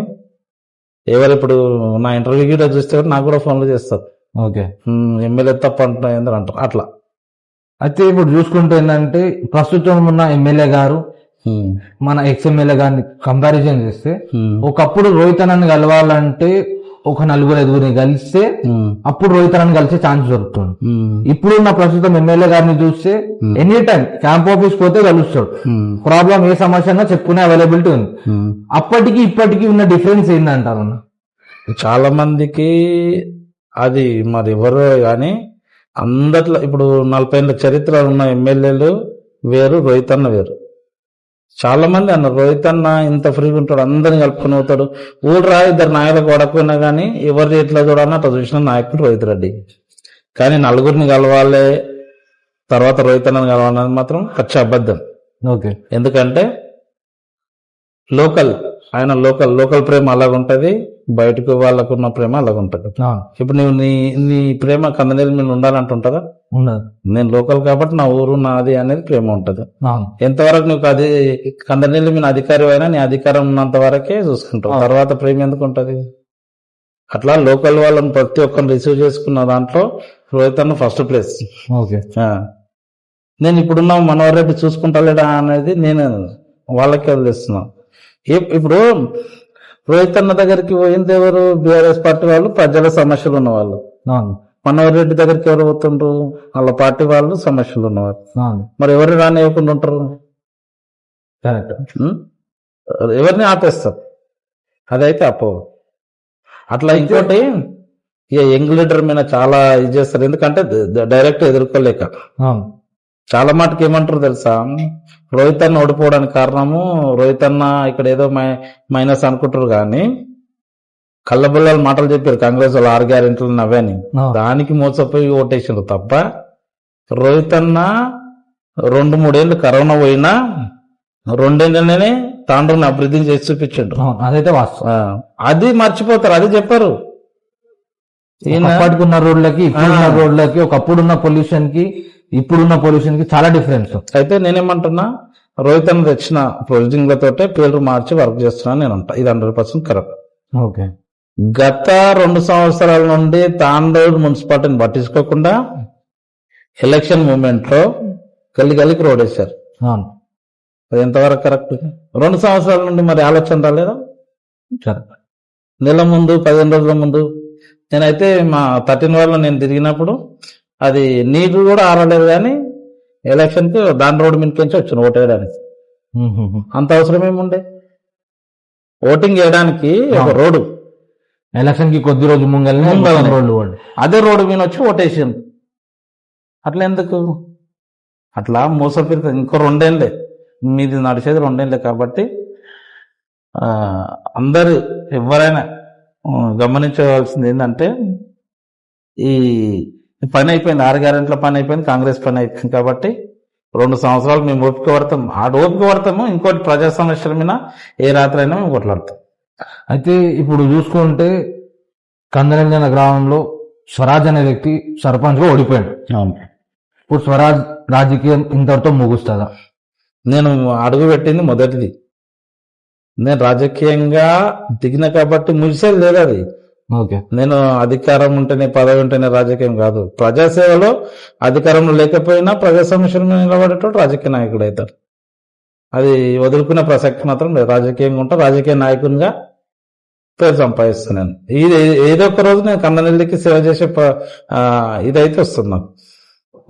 ఎవరు ఇప్పుడు నా ఇంటర్వ్యూ కూడా చూస్తే నాకు కూడా ఫోన్లు చేస్తారు. ఓకే. ఎమ్మెల్యే తప్ప అంటున్నాయి అంటారు అట్లా. అయితే ఇప్పుడు చూసుకుంటే ఏంటంటే ప్రస్తుతం ఉన్న ఎమ్మెల్యే గారు మన ఎక్స్ ఎమ్మెల్యే గారిని కంపారిజన్ చేస్తే ఒకప్పుడు రోహిత్ అన్నని కలవాలంటే ఒక 4-5 కలిస్తే అప్పుడు రోహిత్ అన్నని కలిసే ఛాన్స్ దొరుకుతుంది. ఇప్పుడున్న ప్రస్తుతం ఎమ్మెల్యే గారిని చూస్తే ఎనీ టైం క్యాంప్ ఆఫీస్ పోతే కలుస్తాడు. ప్రాబ్లం ఏ సమస్య చెప్పుకునే అవైలబిలిటీ ఉంది. అప్పటికి ఇప్పటికి ఉన్న డిఫరెన్స్ ఏంటంటారు? చాలా మందికి అది మరి ఎవరో కానీ అందట్లో ఇప్పుడు 40 ఏళ్ళ చరిత్ర ఉన్న ఎమ్మెల్యేలు వేరు, రోహిత్ అన్న వేరు. చాలా మంది అన్నారు రోహిత్ అన్న ఇంత ఫ్రీగా ఉంటాడు, అందరిని కలుపుకొని అవుతాడు. ఊళ్ళరా ఇద్దరు నాయకులకు పడకపోయినా కానీ ఎవరు ఎట్లా చూడాలని అట్లా చూసిన నాయకుడు రోహిత్ రెడ్డి. కానీ నలుగురిని కలవాలి తర్వాత రోహిత్ అన్నని కలవాలన్నది మాత్రం ఖర్చు అబద్ధం. ఓకే. ఎందుకంటే ఆయన లోకల్ ప్రేమ అలాగుంటది, బయటకు వాళ్ళకున్న ప్రేమ అలాగుంటది. ఇప్పుడు నువ్వు నీ ప్రేమ కందనీళ్ళ మీద ఉండాలంటుంటదా? నేను లోకల్ కాబట్టి నా ఊరు నాది అనేది ప్రేమ ఉంటది. ఎంతవరకు నువ్వు అది కందనీళ్ళ మీద అధికారి అయినా నీ అధికారం ఉన్నంత వరకే చూసుకుంటావు, తర్వాత ప్రేమ ఎందుకు ఉంటది? అట్లా లోకల్ వాళ్ళని ప్రతి ఒక్కరిని రిసీవ్ చేసుకున్న దాంట్లో రోహిత్ అన్న ఫస్ట్ ప్లేస్. ఓకే. నేను ఇప్పుడున్న మనోహర్ రెడ్డి చూసుకుంటలేడా అనేది నేను వాళ్ళకే వదిలేస్తున్నా. ఇప్పుడు రోహిత్ అన్న దగ్గరికి పోయింది ఎవరు? బీఆర్ఎస్ పార్టీ వాళ్ళు, ప్రజల సమస్యలు ఉన్నవాళ్ళు. మనోహర్ రెడ్డి దగ్గరికి ఎవరు పోతుండ్రు? వాళ్ళ పార్టీ వాళ్ళు, సమస్యలు ఉన్నవాళ్ళు. మరి ఎవరు రానివ్వకుండా ఉంటారు? ఎవరిని ఆపేస్తారు? అదైతే అపో. అట్లా ఇంకోటి ఇక యంగ్ లీడర్ మీద చాలా ఇది చేస్తారు, ఎందుకంటే డైరెక్ట్ ఎదుర్కోలేక. చాలా మటుకు ఏమంటారు తెలుసా, రోహిత్ అన్న ఓడిపోవడానికి కారణము రోహిత్ అన్న ఇక్కడ ఏదో మైనస్ అనుకుంటారు, కానీ కళ్ళబుల్లాలు మాటలు చెప్పారు కాంగ్రెస్ వాళ్ళు 6 గ్యారెంటీలు నవ్వని, దానికి మోసపోయి ఓటేసారు తప్ప రోహిత్ అన్న 2-3 ఏళ్ళు కరోనా పోయినా 2 ఏళ్ళనే తాండ్రుని అభివృద్ధి చేసి చూపించాడు. అదైతే వాస్తవం. అది మర్చిపోతారు, అది చెప్పారు. అప్పటికున్న రోడ్లకి ఇప్పుడున్న రోడ్లకి, ఒకప్పుడున్న పొల్యూషన్ కి ఇప్పుడున్న పొల్యూషన్ కి చాలా డిఫరెన్స్. అయితే నేనేమంటున్నా, రోహిత్ అన్న తెచ్చిన ప్రొసీజింగ్లతోటే పేర్లు మార్చి వర్క్ చేస్తున్నాను నేను అంటా. ఇది 100% కరెక్ట్. ఓకే. గత 2 సంవత్సరాల నుండి తాండూరు మున్సిపాలిటీని పట్టించుకోకుండా ఎలక్షన్ మూమెంట్ లో గల్లికి రోడ్ వేశారు. అది ఎంతవరకు కరెక్ట్? 2 సంవత్సరాల నుండి మరి ఆలోచన రాలేదా? నెల ముందు 15 రోజుల ముందు నేనైతే మా 13 వాళ్ళలో నేను తిరిగినప్పుడు అది నీరు కూడా ఆరలేదు, కానీ ఎలక్షన్ కి దాని రోడ్డు మీదకి వచ్చాను ఓటు వేయడానికి. అంత అవసరం ఏముండే? ఓటింగ్ వేయడానికి ఒక రోడ్డు, ఎలక్షన్ కి కొద్ది రోజు ముంగల్ని రోడ్డు, అదే రోడ్డు మీద వచ్చి ఓటేసాను. అట్లా ఎందుకు? అట్లా మోసపోతే ఇంకో 2 ఏళ్ళే, మీది నడిచేది 2 ఏళ్ళే కాబట్టి అందరూ ఎవరైనా గమనించవలసింది ఏంటంటే, ఈ పని అయిపోయింది, 6 గ్యారెంటీల పని అయిపోయింది, కాంగ్రెస్ పని అయిపోయింది కాబట్టి 2 సంవత్సరాలు మేము ఓపిక పడతాం. ఓపిక పడతాము. ఇంకోటి ప్రజా సమస్యల మీద ఏ రాత్రి అయినా మేము కొట్లాడతాం. అయితే ఇప్పుడు చూసుకుంటే కందరంజన గ్రామంలో స్వరాజ్ అనే వ్యక్తి సర్పంచ్గా ఓడిపోయాడు. అవును. ఇప్పుడు స్వరాజ్ రాజకీయం ఇంతటితో ముగుస్తుందా? నేను అడుగు పెట్టింది మొదటిది. నేను రాజకీయంగా దిగిన కాబట్టి ముగిసేది లేదు అది. ఓకే. నేను అధికారం ఉంటేనే, పదవి ఉంటేనే రాజకీయం కాదు. ప్రజాసేవలో అధికారంలో లేకపోయినా ప్రజా సమస్యల మీద నిలబడేటోడు రాజకీయ నాయకుడు అవుతాడు. అది వదులుకునే ప్రసక్తి మాత్రం లేదు. రాజకీయంగా ఉంటా, రాజకీయ నాయకునిగా పేరు సంపాదిస్తున్నాను. ఇది ఏదో ఒక రోజు నేను కన్ననెల్లికి సేవ చేసే ఇదైతే వస్తుంది నాకు.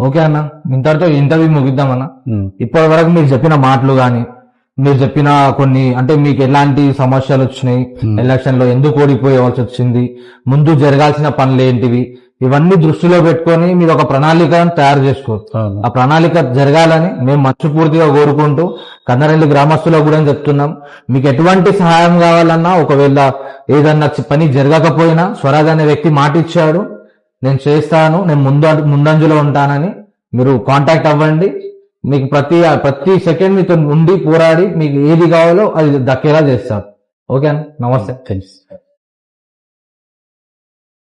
ఓకే అన్న, ఇంతటితో ఇంటర్వ్యూ ముగిద్దామన్నా. ఇప్పటి వరకు మీరు చెప్పిన మాటలు కానీ, మీరు చెప్పిన కొన్ని, అంటే మీకు ఎలాంటి సమస్యలు వచ్చినాయి, ఎలక్షన్ లో ఎందుకు ఓడిపోయేవాల్సి వచ్చింది, ముందు జరగాల్సిన పనులు ఏంటివి, ఇవన్నీ దృష్టిలో పెట్టుకొని మీరు ఒక ప్రణాళికను తయారు చేసుకోవచ్చు. ఆ ప్రణాళిక జరగాలని మేము మనస్ఫూర్తిగా కోరుకుంటూ కందరెల్లి గ్రామస్తులకు కూడా చెప్తున్నాం. మీకు ఎటువంటి సహాయం కావాలన్నా, ఒకవేళ ఏదన్నా పని జరగకపోయినా స్వరాజ్ అనే వ్యక్తి మాట ఇచ్చాడు, నేను చేస్తాను, నేను ముందంజలో ఉంటానని మీరు కాంటాక్ట్ అవ్వండి. మీకు ప్రతి సెకండ్ మీతో ఉండి పోరాడి మీకు ఏది కావాలో అది దక్కేలా చేస్తాను. ఓకే అన్న, నమస్తే. థ్యాంక్స్.